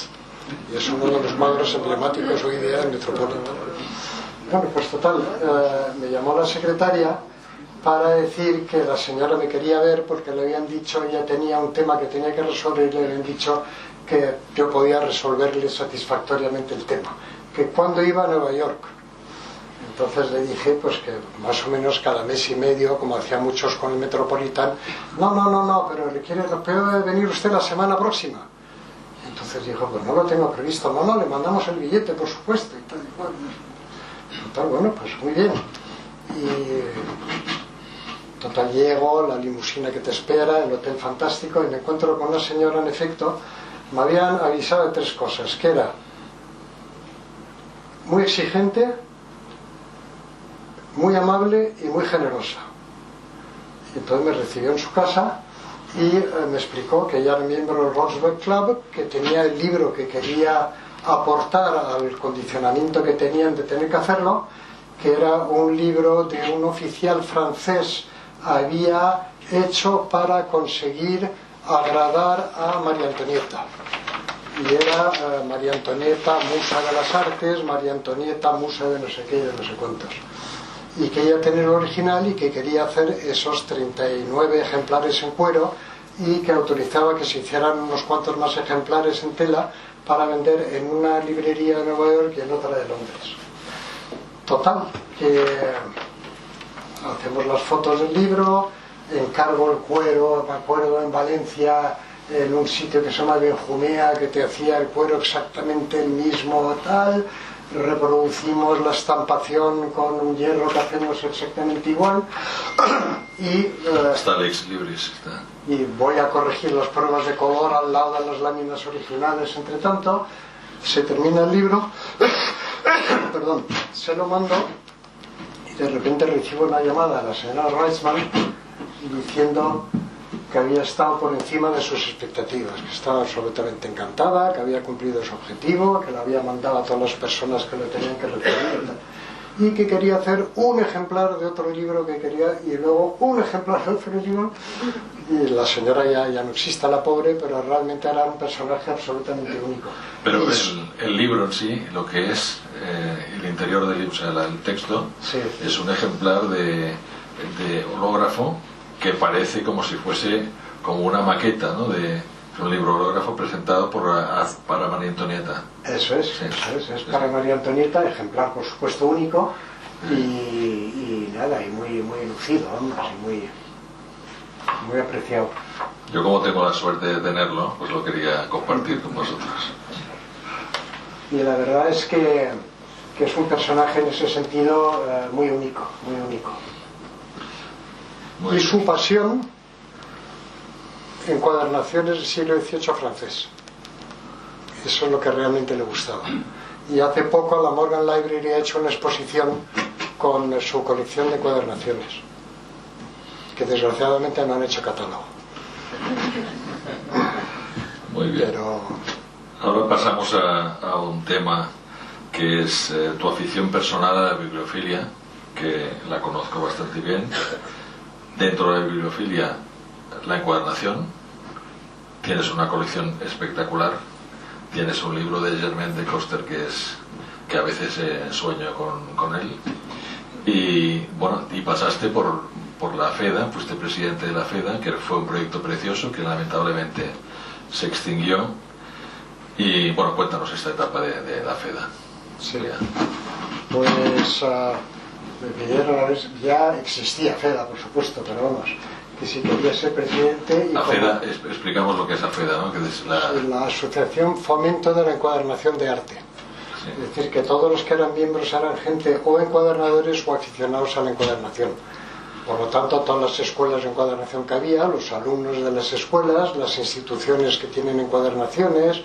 y es uno de los cuadros emblemáticos hoy día del Metropolitan. Bueno, pues total, me llamó la secretaria para decir que la señora me quería ver porque le habían dicho, ella tenía un tema que tenía que resolver, y le habían dicho que yo podía resolverle satisfactoriamente el tema, que cuando iba a Nueva York. Entonces le dije pues que más o menos cada mes y medio, como hacían muchos con el Metropolitan. No, pero puede venir usted la semana próxima. Entonces dijo, pues no lo tengo previsto. No, le mandamos el billete, por supuesto, y tal y cual. Total, bueno, pues muy bien. Y total, llego, la limusina que te espera, el hotel fantástico, y me encuentro con una señora. En efecto, me habían avisado de tres cosas: que era muy exigente, muy amable y muy generosa. Y entonces me recibió en su casa y me explicó que ella era miembro del Roosevelt Club, que tenía el libro que quería aportar al condicionamiento que tenían de tener que hacerlo, que era un libro de un oficial francés había hecho para conseguir agradar a María Antonieta. Y era María Antonieta, musa de las artes, María Antonieta, musa de no sé qué y de no sé cuántos. Y quería tener el original y que quería hacer esos 39 ejemplares en cuero, y que autorizaba que se hicieran unos cuantos más ejemplares en tela para vender en una librería de Nueva York y en otra de Londres. Total, que hacemos las fotos del libro, encargo el cuero, me acuerdo en Valencia, en un sitio que se llama Benjumea, que te hacía el cuero exactamente el mismo tal, reproducimos la estampación con un hierro que hacemos exactamente igual, y está el ex libris, está. Y voy a corregir las pruebas de color al lado de las láminas originales. Entre tanto, se termina el libro, perdón, se lo mando, y de repente recibo una llamada de la señora Reitzman diciendo que había estado por encima de sus expectativas, que estaba absolutamente encantada, que había cumplido su objetivo, que le había mandado a todas las personas que lo tenían que recibir, y que quería hacer un ejemplar de otro libro que quería, y luego un ejemplar de otro libro. Y la señora ya no existe, la pobre, pero realmente era un personaje absolutamente único. Pero el libro en sí, lo que es el interior del libro, o sea, el texto, sí, es un ejemplar de hológrafo que parece como si fuese como una maqueta, ¿no? De un libro hológrafo presentado para María Antonieta. Eso es, sí, es para María Antonieta, ejemplar por supuesto único, y nada, y muy lucido, y muy apreciado. Yo, como tengo la suerte de tenerlo, pues lo quería compartir con vosotros. Y la verdad es que es un personaje en ese sentido muy único, muy único. Y su pasión, encuadernaciones del siglo XVIII francés. Eso es lo que realmente le gustaba. Y hace poco la Morgan Library ha hecho una exposición con su colección de encuadernaciones. que desgraciadamente no han hecho catálogo. Muy bien. Pero ahora pasamos a un tema que es tu afición personal a la bibliofilia, que la conozco bastante bien. Dentro de la bibliofilia, la encuadernación. Tienes una colección espectacular. Tienes un libro de Germain de Coster que a veces sueño con él. Y bueno, y pasaste por la FEDA, fuiste presidente de la FEDA, que fue un proyecto precioso que lamentablemente se extinguió. Y bueno, cuéntanos esta etapa de la FEDA. sí, pues me pidieron a ver, ya existía FEDA, por supuesto, pero vamos, que si quería ser presidente. Y la FEDA, explicamos lo que es la FEDA, ¿no? Que es la Asociación Fomento de la Encuadernación de Arte. Sí. Es decir, que todos los que eran miembros eran gente o encuadernadores o aficionados a la encuadernación. Por lo tanto, todas las escuelas de encuadernación que había, los alumnos de las escuelas, las instituciones que tienen encuadernaciones,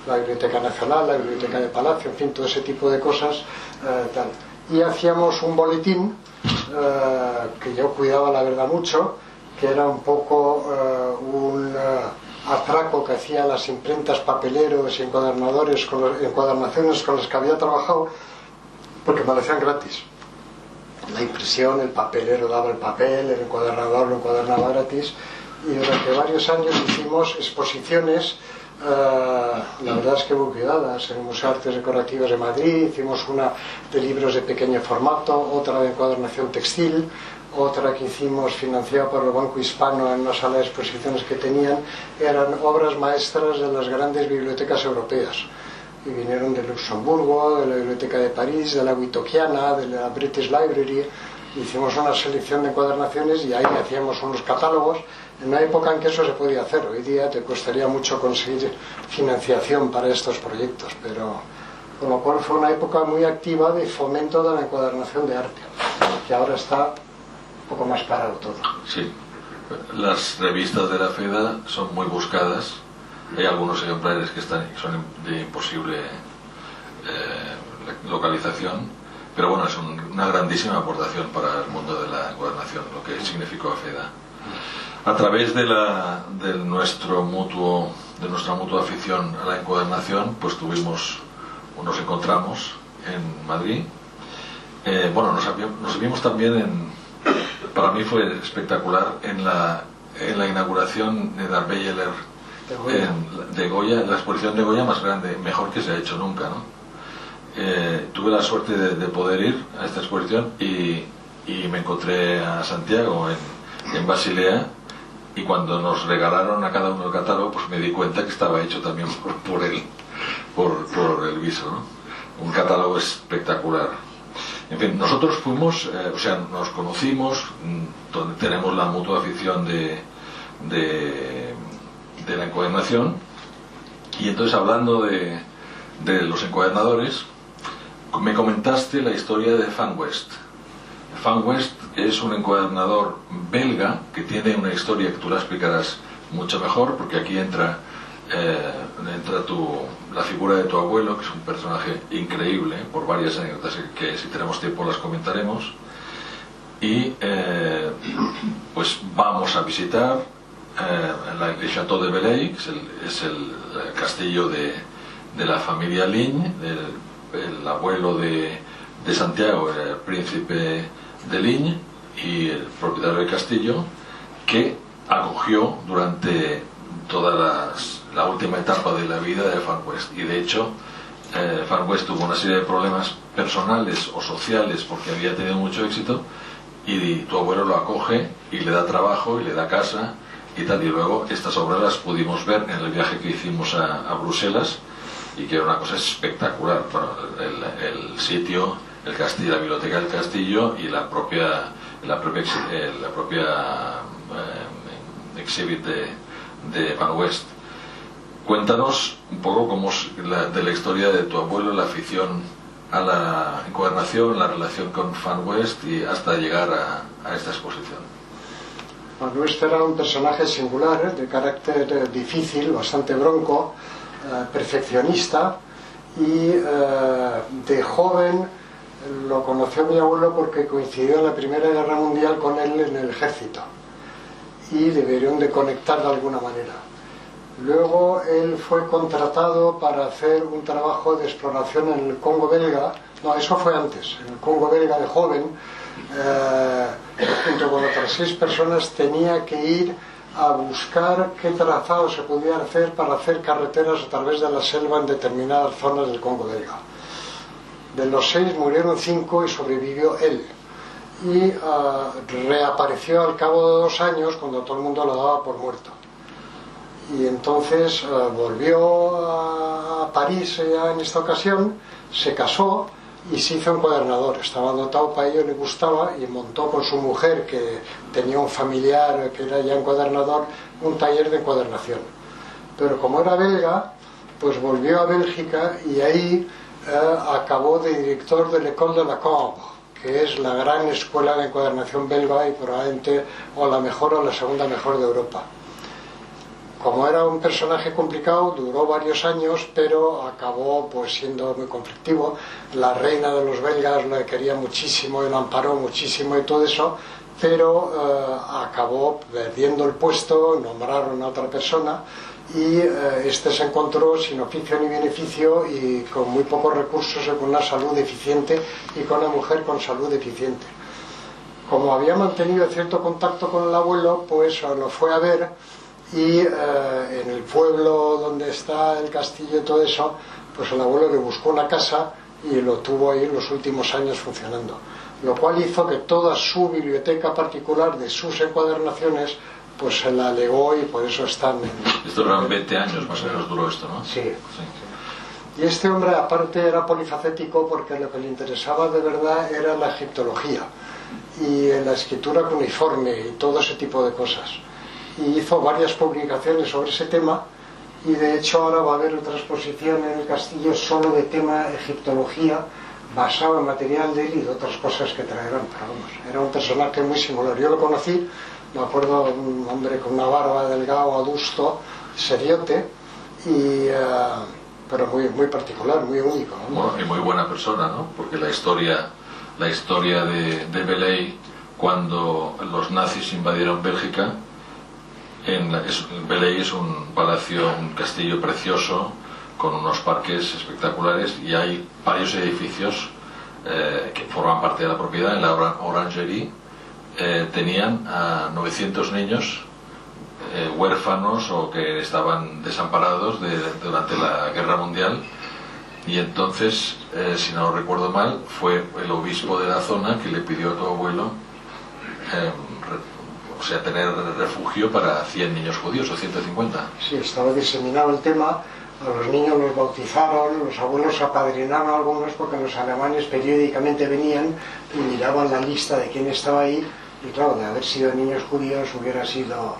la Biblioteca Nacional, la Biblioteca de Palacio, en fin, todo ese tipo de cosas, tal. Y hacíamos un boletín que yo cuidaba, la verdad, mucho, que era un poco un atraco que hacían las imprentas, papeleros y encuadernadores con encuadernaciones con las que había trabajado, porque me lo hacían gratis. La impresión, el papelero daba el papel, el encuadernador lo encuadernaba gratis, y durante varios años hicimos exposiciones, la verdad es que muy cuidadas, en el Museo de Artes Decorativas de Madrid. Hicimos una de libros de pequeño formato, otra de encuadernación textil, otra que hicimos financiada por el Banco Hispano en una sala de exposiciones que tenían. Eran obras maestras de las grandes bibliotecas europeas, y vinieron de Luxemburgo, de la Biblioteca de París, de la Wittokiana, de la British Library. Hicimos una selección de encuadernaciones y ahí hacíamos unos catálogos, en una época en que eso se podía hacer. Hoy día te costaría mucho conseguir financiación para estos proyectos, pero con lo cual fue una época muy activa de fomento de la encuadernación de arte, que ahora está un poco más parado todo. Sí, las revistas de la FEDA son muy buscadas. Hay algunos ejemplares que son de imposible localización, pero bueno, es una grandísima aportación para el mundo de la encuadernación, lo que significó FEDA. A través de nuestra mutua afición a la encuadernación, pues nos encontramos en Madrid. Bueno, nos vimos también para mí fue espectacular en la inauguración de Darbeyeler de Goya, la exposición de Goya más grande, mejor que se ha hecho nunca, ¿no? Tuve la suerte de poder ir a esta exposición y me encontré a Santiago en Basilea, y cuando nos regalaron a cada uno el catálogo, pues me di cuenta que estaba hecho también por él, por el viso, ¿no? Un catálogo espectacular. En fin, nosotros fuimos, nos conocimos, donde tenemos la mutua afición de la encuadernación, y entonces, hablando de los encuadernadores, me comentaste la historia de Fan West. Fan West es un encuadernador belga que tiene una historia que tú la explicarás mucho mejor, porque aquí entra la figura de tu abuelo, que es un personaje increíble, por varias anécdotas que si tenemos tiempo las comentaremos. Y pues vamos a visitar el Château de Belley, que es el castillo de la familia Ligne. El abuelo de Santiago era el príncipe de Ligne y el propietario del castillo, que acogió durante toda la última etapa de la vida de Fan West. Y de hecho Fan West tuvo una serie de problemas personales o sociales porque había tenido mucho éxito, y tu abuelo lo acoge y le da trabajo y le da casa y tal. Y luego estas obras las pudimos ver en el viaje que hicimos a Bruselas, y que era una cosa espectacular. Bueno, el sitio, el castillo, la biblioteca del castillo y la propia exhibit de Fan West. Cuéntanos un poco de la historia de tu abuelo, la afición a la encuadernación, la relación con Fan West y hasta llegar a esta exposición. Fan West era un personaje singular, de carácter difícil, bastante bronco, perfeccionista, y de joven lo conoció mi abuelo porque coincidió en la Primera Guerra Mundial con él en el ejército. y debieron de conectar de alguna manera. Luego él fue contratado para hacer un trabajo de exploración en el Congo belga. No, eso fue antes, en el Congo belga de joven, junto con otras 6 personas, tenía que ir a buscar qué trazado se podía hacer para hacer carreteras a través de la selva en determinadas zonas del Congo belga. De los 6 murieron 5 y sobrevivió él. Y reapareció al cabo de 2 años cuando todo el mundo lo daba por muerto. Y entonces volvió a París ya en esta ocasión, se casó y se hizo encuadernador. Estaba dotado para ello, le gustaba, y montó con su mujer, que tenía un familiar que era ya encuadernador, un taller de encuadernación. Pero como era belga, pues volvió a Bélgica y ahí acabó de director de l'École de la Cambre, que es la gran escuela de encuadernación belga y probablemente o la mejor o la segunda mejor de Europa. Como era un personaje complicado, duró varios años, pero acabó pues siendo muy conflictivo. La reina de los belgas lo quería muchísimo y lo amparó muchísimo y todo eso, pero acabó perdiendo el puesto, nombraron a otra persona y este se encontró sin oficio ni beneficio y con muy pocos recursos y con una salud deficiente y con una mujer con salud deficiente. Como había mantenido cierto contacto con el abuelo, pues lo fue a ver y en el pueblo donde está el castillo y todo eso, pues el abuelo le buscó una casa y lo tuvo ahí en los últimos años funcionando, lo cual hizo que toda su biblioteca particular de sus encuadernaciones pues se la legó y por eso están Esto eran 20 años más o menos duró esto, ¿no? Sí. Y este hombre aparte era polifacético porque lo que le interesaba de verdad era la egiptología y la escritura cuneiforme y todo ese tipo de cosas. Y hizo varias publicaciones sobre ese tema y de hecho ahora va a haber otra exposición en el castillo solo de tema egiptología basado en material de él y de otras cosas que traerán. Pero vamos, era un personaje muy singular. Yo lo conocí, me acuerdo, un hombre con una barba, delgado, adusto, seriote, pero muy particular, muy único, ¿no? Bueno, y muy buena persona, ¿no? Porque la historia de Belay, cuando los nazis invadieron Bélgica, Belay es un palacio, un castillo precioso con unos parques espectaculares y hay varios edificios que forman parte de la propiedad. En la Orangerie tenían a 900 niños huérfanos o que estaban desamparados durante la Guerra Mundial, y entonces, si no recuerdo mal, fue el obispo de la zona que le pidió a tu abuelo tener refugio para 100 niños judíos o 150. Sí, estaba diseminado el tema. A los niños los bautizaron, los abuelos apadrinaron a algunos porque los alemanes periódicamente venían y miraban la lista de quién estaba ahí, y claro, de haber sido niños judíos hubiera sido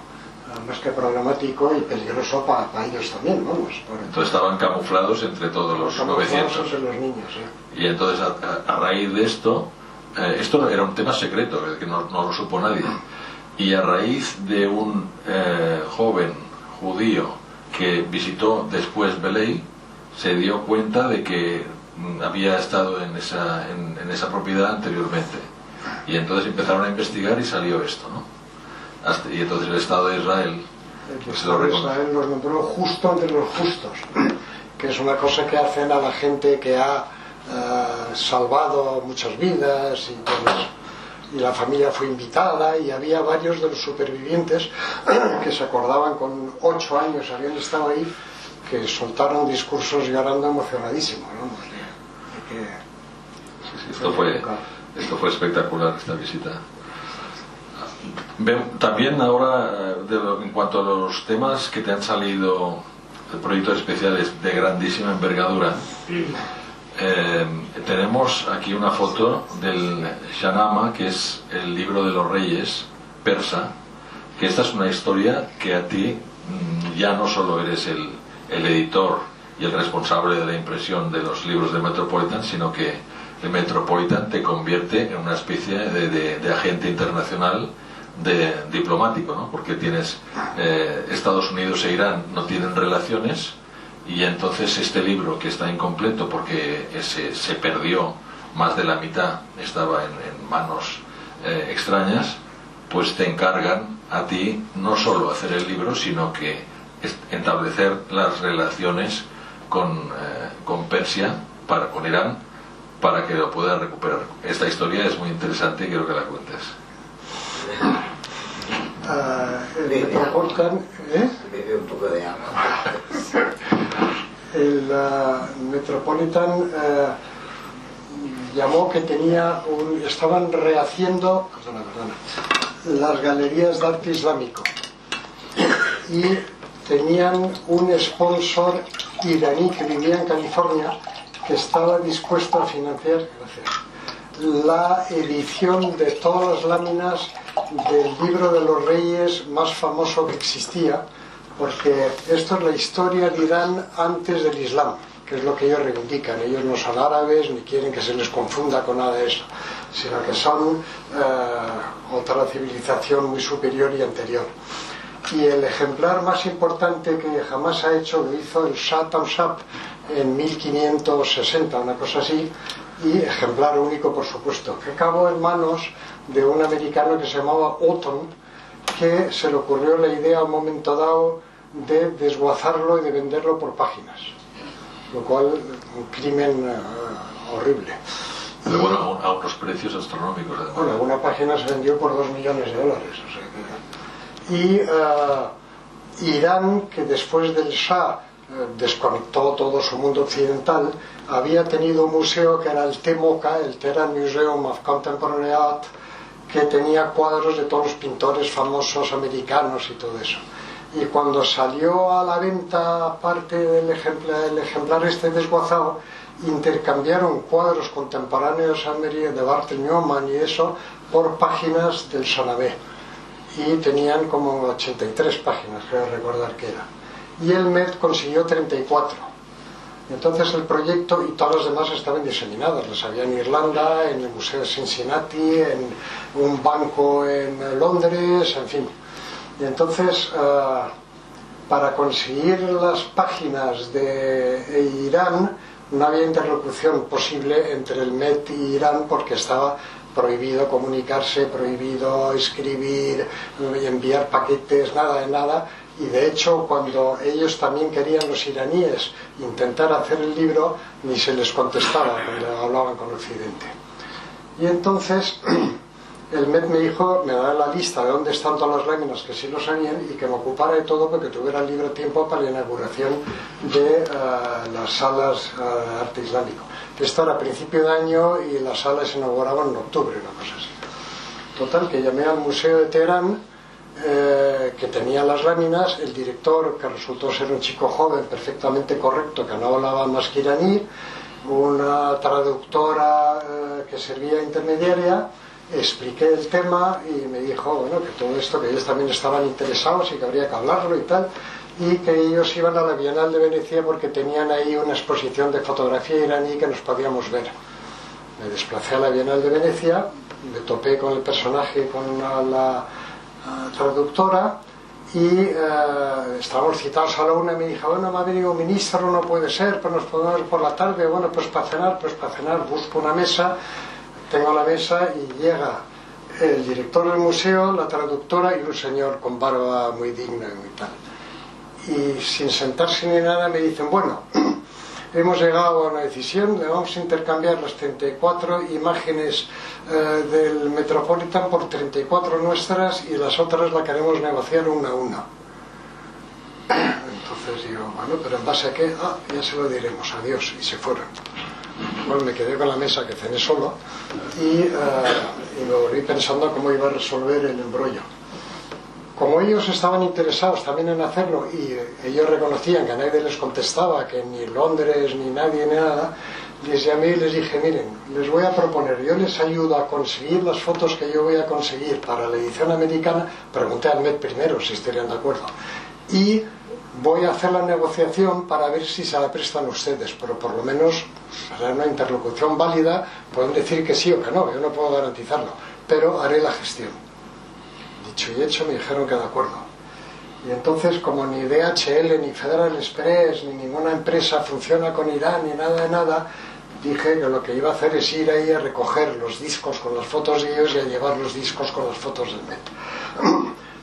más que problemático y peligroso para ellos también, vamos. Entonces estaban camuflados entre todos los 900. Entre los niños, Y entonces a raíz de esto era un tema secreto que no lo supo nadie, y a raíz de un joven judío que visitó después Belay, se dio cuenta de que había estado en esa propiedad anteriormente, y entonces empezaron a investigar y salió esto, ¿no? Y entonces el Estado de Israel Israel los nombró justo entre los justos, que es una cosa que hacen a la gente que ha salvado muchas vidas y todo eso. Y la familia fue invitada y había varios de los supervivientes que se acordaban, con 8 años habían estado ahí, que soltaron discursos llorando emocionadísimos, ¿no? Esto fue espectacular, esta visita. También ahora, en cuanto a los temas que te han salido, proyectos especiales de grandísima envergadura, tenemos aquí una foto del Shahnameh, que es el libro de los reyes persa, que esta es una historia que a ti ya no solo eres el editor y el responsable de la impresión de los libros de Metropolitan, sino que el Metropolitan te convierte en una especie de agente internacional, diplomático, ¿no? Porque tienes Estados Unidos e Irán no tienen relaciones, y entonces este libro, que está incompleto porque se perdió, más de la mitad estaba en manos extrañas, pues te encargan a ti no solo hacer el libro, sino que establecer las relaciones con Persia, con Irán, para que lo pueda recuperar. Esta historia es muy interesante y quiero que la cuentes. El Metropolitan, Bebe un poco de agua. el Metropolitan llamó que estaban rehaciendo las galerías de arte islámico y tenían un sponsor iraní que vivía en California que estaba dispuesto a financiar la edición de todas las láminas del libro de los reyes más famoso que existía, porque esto es la historia de Irán antes del Islam, que es lo que ellos reivindican. Ellos no son árabes ni quieren que se les confunda con nada de eso, sino que son otra civilización muy superior y anterior. Y el ejemplar más importante que jamás ha hecho lo hizo el Shah Tamshap en 1560, una cosa así, y ejemplar único, por supuesto, que acabó en manos de un americano que se llamaba Otton, que se le ocurrió la idea a un momento dado de desguazarlo y de venderlo por páginas, lo cual un crimen horrible. Pero bueno, a unos precios astronómicos, además. Bueno, una página se vendió por $2 millones, o sea que... Y Irán, que después del Shah desconectó todo su mundo occidental, había tenido un museo que era el TMOCA, el Tehran Museum of Contemporary Art, que tenía cuadros de todos los pintores famosos americanos y todo eso. Y cuando salió a la venta parte del ejemplar este desguazado, intercambiaron cuadros contemporáneos de Bartel Newman y eso por páginas del Sanabé, y tenían como 83 páginas, creo recordar que era, y el Met consiguió 34. Entonces el proyecto y todas las demás estaban diseminadas, las había en Irlanda, en el Museo de Cincinnati, en un banco en Londres, en fin. Y entonces para conseguir las páginas de Irán no había interlocución posible entre el Met y Irán, porque estaba prohibido comunicarse, prohibido escribir, enviar paquetes, nada de nada. Y de hecho, cuando ellos también querían, los iraníes, intentar hacer el libro, ni se les contestaba cuando hablaban con Occidente. Y entonces el Met me dijo, me daba la lista de dónde están todas las láminas, que sí lo sabían, y que me ocupara de todo porque tuviera el libro a tiempo para la inauguración de las salas de arte islámico. Esto era a principio de año y las salas se inauguraban en octubre, una cosa así. Total, que llamé al Museo de Teherán, que tenía las láminas. El director, que resultó ser un chico joven perfectamente correcto, que no hablaba más que iraní, una traductora que servía de intermediaria. Expliqué el tema y me dijo, bueno, que todo esto, que ellos también estaban interesados y que habría que hablarlo y tal, y que ellos iban a la Bienal de Venecia porque tenían ahí una exposición de fotografía iraní que nos podíamos ver. Me desplacé a la Bienal de Venecia, me topé con el personaje, con la traductora, y estábamos citados a la 1 y me dijo, bueno, me ha venido un ministro, no puede ser, pero nos podemos ver por la tarde. Bueno, pues para cenar, busco una mesa, tengo la mesa y llega el director del museo, la traductora y un señor con barba muy digna y muy tal. Y sin sentarse ni nada me dicen, bueno, hemos llegado a una decisión, le vamos a intercambiar las 34 imágenes del Metropolitan por 34 nuestras, y las otras la queremos negociar una a una. Entonces digo, bueno, pero ¿en base a qué? Ya se lo diremos, adiós, y se fueron. Bueno, me quedé con la mesa, que cené solo, y me volví pensando cómo iba a resolver el embrollo. Como ellos estaban interesados también en hacerlo, y ellos reconocían que a nadie les contestaba, que ni Londres, ni nadie, ni nada, les llamé y les dije, miren, les voy a proponer, yo les ayudo a conseguir las fotos que yo voy a conseguir para la edición americana. Pregunté al Met primero si estarían de acuerdo, y voy a hacer la negociación para ver si se la prestan ustedes, pero por lo menos será una interlocución válida. Pueden decir que sí o que no, yo no puedo garantizarlo, pero haré la gestión. Dicho y hecho, me dijeron que de acuerdo. Y entonces, como ni DHL, ni Federal Express, ni ninguna empresa funciona con Irán, ni nada de nada, dije que lo que iba a hacer es ir ahí a recoger los discos con las fotos de ellos y a llevar los discos con las fotos del Met.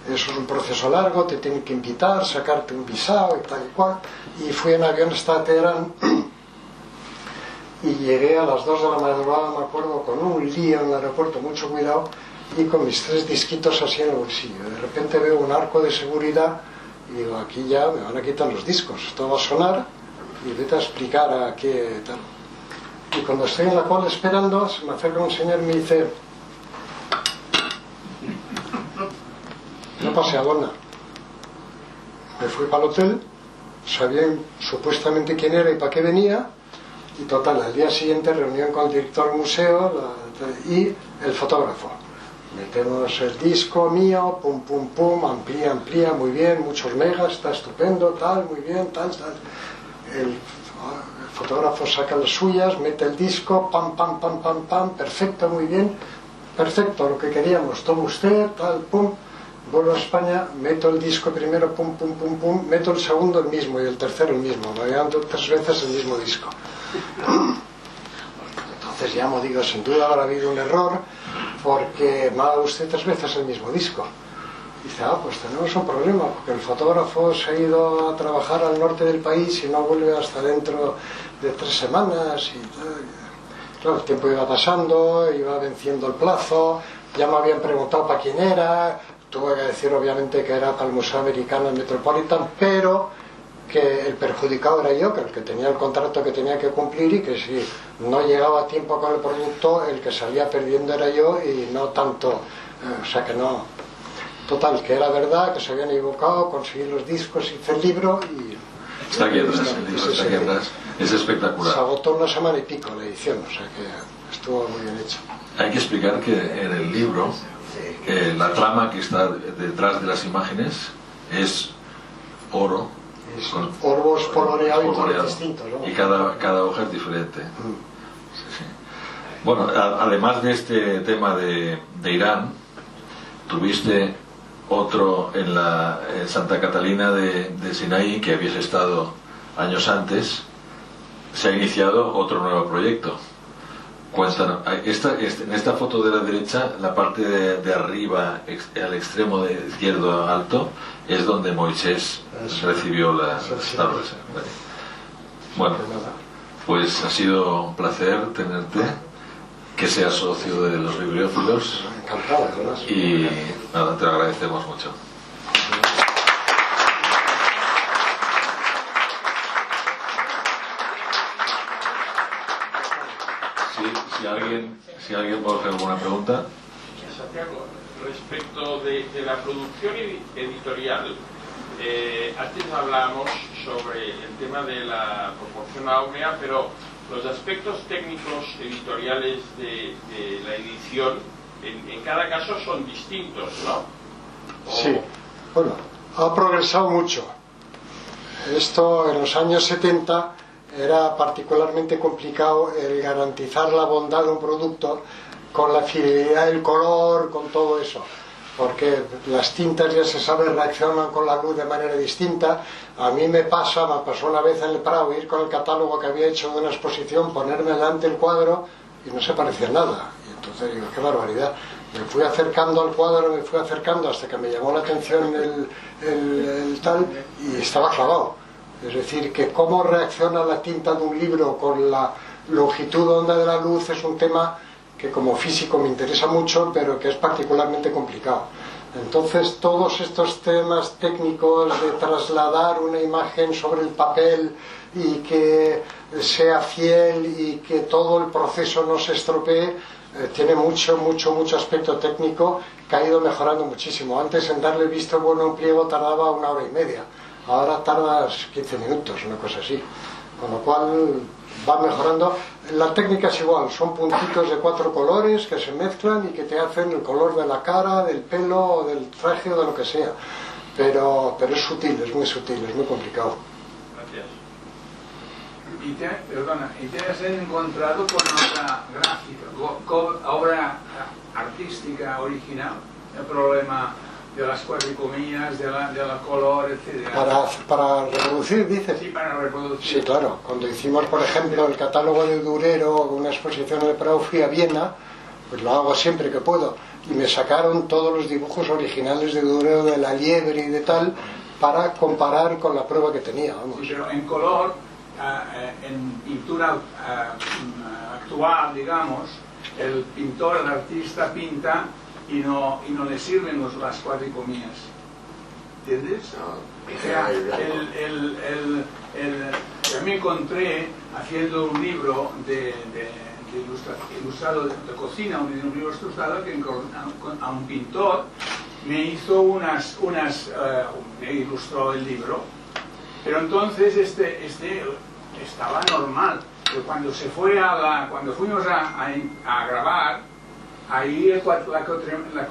eso es un proceso largo, te tienen que invitar, sacarte un visado y tal y cual. Y fui en avión hasta Teherán y llegué a las 2 de la madrugada, me acuerdo, con un lío en el aeropuerto, mucho cuidado, y con mis 3 disquitos así en el bolsillo. De repente veo un arco de seguridad y digo, aquí ya me van a quitar los discos, esto va a sonar y vete a explicar a qué tal. Y cuando estoy en la cola esperando, se me acerca un señor y me dice, no pase a dona. Me fui para el hotel, sabían supuestamente quién era y para qué venía, y total, al día siguiente reunión con el director del museo y el fotógrafo. Metemos el disco mío, pum, pum, pum, amplía, muy bien, muchos megas, está estupendo, tal, muy bien, tal. El fotógrafo saca las suyas, mete el disco, pam, perfecto, muy bien, perfecto, lo que queríamos, toma usted, tal, pum. Vuelvo a España, meto el disco primero, pum, meto el segundo el mismo y el tercero el mismo, me habían dado 3 veces el mismo disco. Entonces llamo, digo, sin duda habrá habido un error porque me ha dado usted 3 veces el mismo disco. Dice, pues tenemos un problema, porque el fotógrafo se ha ido a trabajar al norte del país y no vuelve hasta dentro de 3 semanas y tal. Claro, el tiempo iba pasando, iba venciendo el plazo, ya me habían preguntado para quién era. Tuve que decir obviamente que era para el Museo Americano Metropolitan, pero que el perjudicado era yo, que el que tenía el contrato que tenía que cumplir, y que si no llegaba a tiempo con el producto, el que salía perdiendo era yo y no tanto, o sea que no. Total, que era verdad, que se habían equivocado, conseguí los discos, hice el libro y... Está aquí atrás, el libro está aquí atrás. Es espectacular. Se agotó 1 semana y pico la edición, o sea que estuvo muy bien hecho. Hay que explicar que en el libro la trama que está detrás de las imágenes es oro, con orbos coloreados y todos distintos, ¿no? Y cada hoja es diferente. Sí. Bueno, además de este tema de Irán, tuviste otro en Santa Catalina de Sinaí, que habías estado años antes. Se ha iniciado otro nuevo proyecto. Cuéntanos, en esta foto de la derecha, la parte de arriba, al extremo izquierdo alto, es donde Moisés recibió las tablas. Bueno, pues ha sido un placer tenerte, que seas socio de los bibliófilos. Encantado, además. Y nada, te agradecemos mucho. Si alguien puede hacer alguna pregunta. Santiago, respecto de la producción editorial, antes hablamos sobre el tema de la proporción áurea, pero los aspectos técnicos editoriales de la edición en cada caso son distintos, ¿no? Sí, bueno, ha progresado mucho. Esto en los años 70 era particularmente complicado el garantizar la bondad de un producto con la fidelidad del color, con todo eso, porque las tintas, ya se sabe, reaccionan con la luz de manera distinta. A mí me pasó una vez en el Prado, ir con el catálogo que había hecho de una exposición, ponerme delante el cuadro y no se parecía nada. Y entonces digo, qué barbaridad. Me fui acercando al cuadro, me fui acercando hasta que me llamó la atención el tal, y estaba clavado. Es decir, que cómo reacciona la tinta de un libro con la longitud de onda de la luz es un tema que como físico me interesa mucho, pero que es particularmente complicado. Entonces todos estos temas técnicos de trasladar una imagen sobre el papel y que sea fiel y que todo el proceso no se estropee, tiene mucho aspecto técnico que ha ido mejorando muchísimo. Antes en darle visto bueno a un pliego tardaba 1 hora y media, ahora tardas 15 minutos, una cosa así, con lo cual va mejorando. La técnica es igual, son puntitos de 4 colores que se mezclan y que te hacen el color de la cara, del pelo, del traje o de lo que sea, pero es sutil, es muy sutil, es muy complicado. Gracias. ¿Y te has encontrado con obra gráfica, obra artística original? El problema de las cuadricomías, de la color, etc. Para reproducir, dices. Sí, para reproducir. Sí, claro. Cuando hicimos, por ejemplo, el catálogo de Durero, una exposición en el Prado, fui a Viena, pues lo hago siempre que puedo. y me sacaron todos los dibujos originales de Durero, de la liebre y de tal, para comparar con la prueba que tenía, vamos. Sí, pero en color, en pintura actual, digamos, el pintor, el artista pinta y no le sirven las cuadricomías. ¿Entiendes? O sea, yo me encontré haciendo un libro ilustrado de cocina, un libro ilustrado que a un pintor me hizo me ilustró el libro, pero entonces este estaba normal, pero cuando fuimos a grabar, ahí la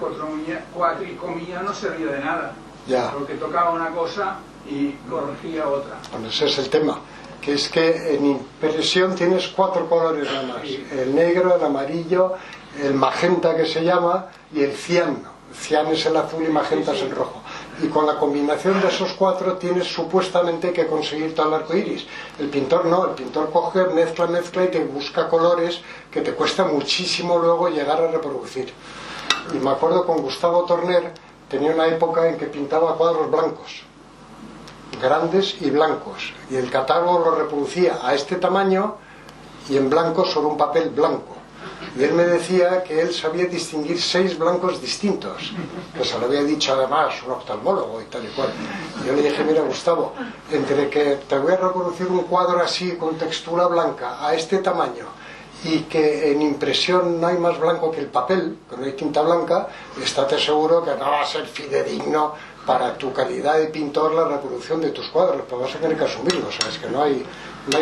cuadricomía no servía de nada, ya. Porque tocaba una cosa y corregía otra. Bueno, ese es el tema, que es que en impresión tienes 4 colores nada más, el negro, el amarillo, el magenta que se llama, y el cian. Cian es el azul y magenta es el rojo. Y con la combinación de esos 4 tienes supuestamente que conseguir todo el arco iris. El pintor no, el pintor coge, mezcla y te busca colores que te cuesta muchísimo luego llegar a reproducir. Y me acuerdo con Gustavo Torner, tenía una época en que pintaba cuadros blancos, grandes y blancos, y el catálogo lo reproducía a este tamaño y en blanco sobre un papel blanco. Y él me decía que él sabía distinguir 6 blancos distintos, que se lo había dicho además un oftalmólogo y tal y cual. Y yo le dije, mira Gustavo, entre que te voy a reproducir un cuadro así con textura blanca a este tamaño y que en impresión no hay más blanco que el papel, que no hay tinta blanca, estate seguro que no va a ser fidedigno para tu calidad de pintor la reproducción de tus cuadros, pues vas a tener que asumirlo. O sea, es que no hay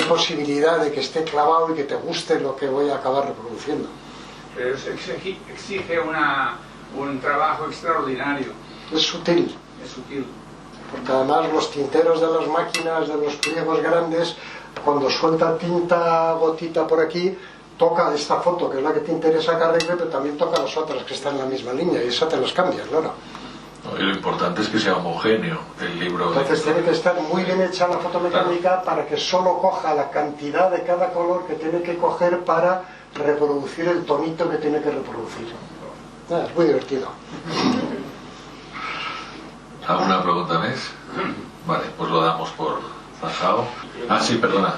posibilidad de que esté clavado y que te guste lo que voy a acabar reproduciendo. Pero exige un trabajo extraordinario. Es sutil. Es sutil. Porque además los tinteros de las máquinas, de los pliegos grandes, cuando suelta tinta gotita por aquí, toca esta foto, que es la que te interesa que arregle, pero también toca las otras que están en la misma línea, y esa te las cambias, claro. Y lo importante es que sea homogéneo el libro. Entonces tiene que estar muy bien hecha la fotomecánica para que solo coja la cantidad de cada color que tiene que coger para reproducir el tonito que tiene que reproducir. Es muy divertido. ¿Alguna pregunta más? Vale, pues lo damos por zanjado. Sí, perdona.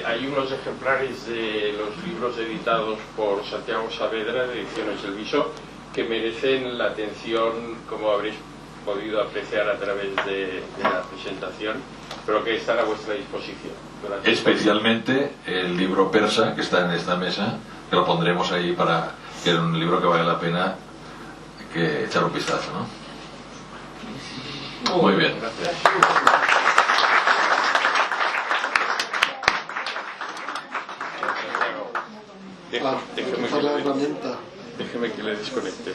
Hay unos ejemplares de los libros editados por Santiago Saavedra, de Ediciones El Viso, que merecen la atención, como habréis podido apreciar a través de la presentación, pero que están a vuestra disposición. Especialmente el libro persa, que está en esta mesa, que lo pondremos ahí para que es un libro que vale la pena que echar un vistazo, ¿no? Muy bien. Gracias. Déjeme que le desconecte.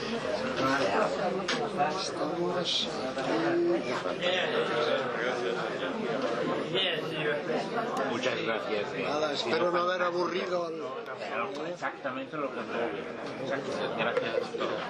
Muchas gracias. Nada, espero no haber aburrido. Exactamente lo contrario. Gracias a todos.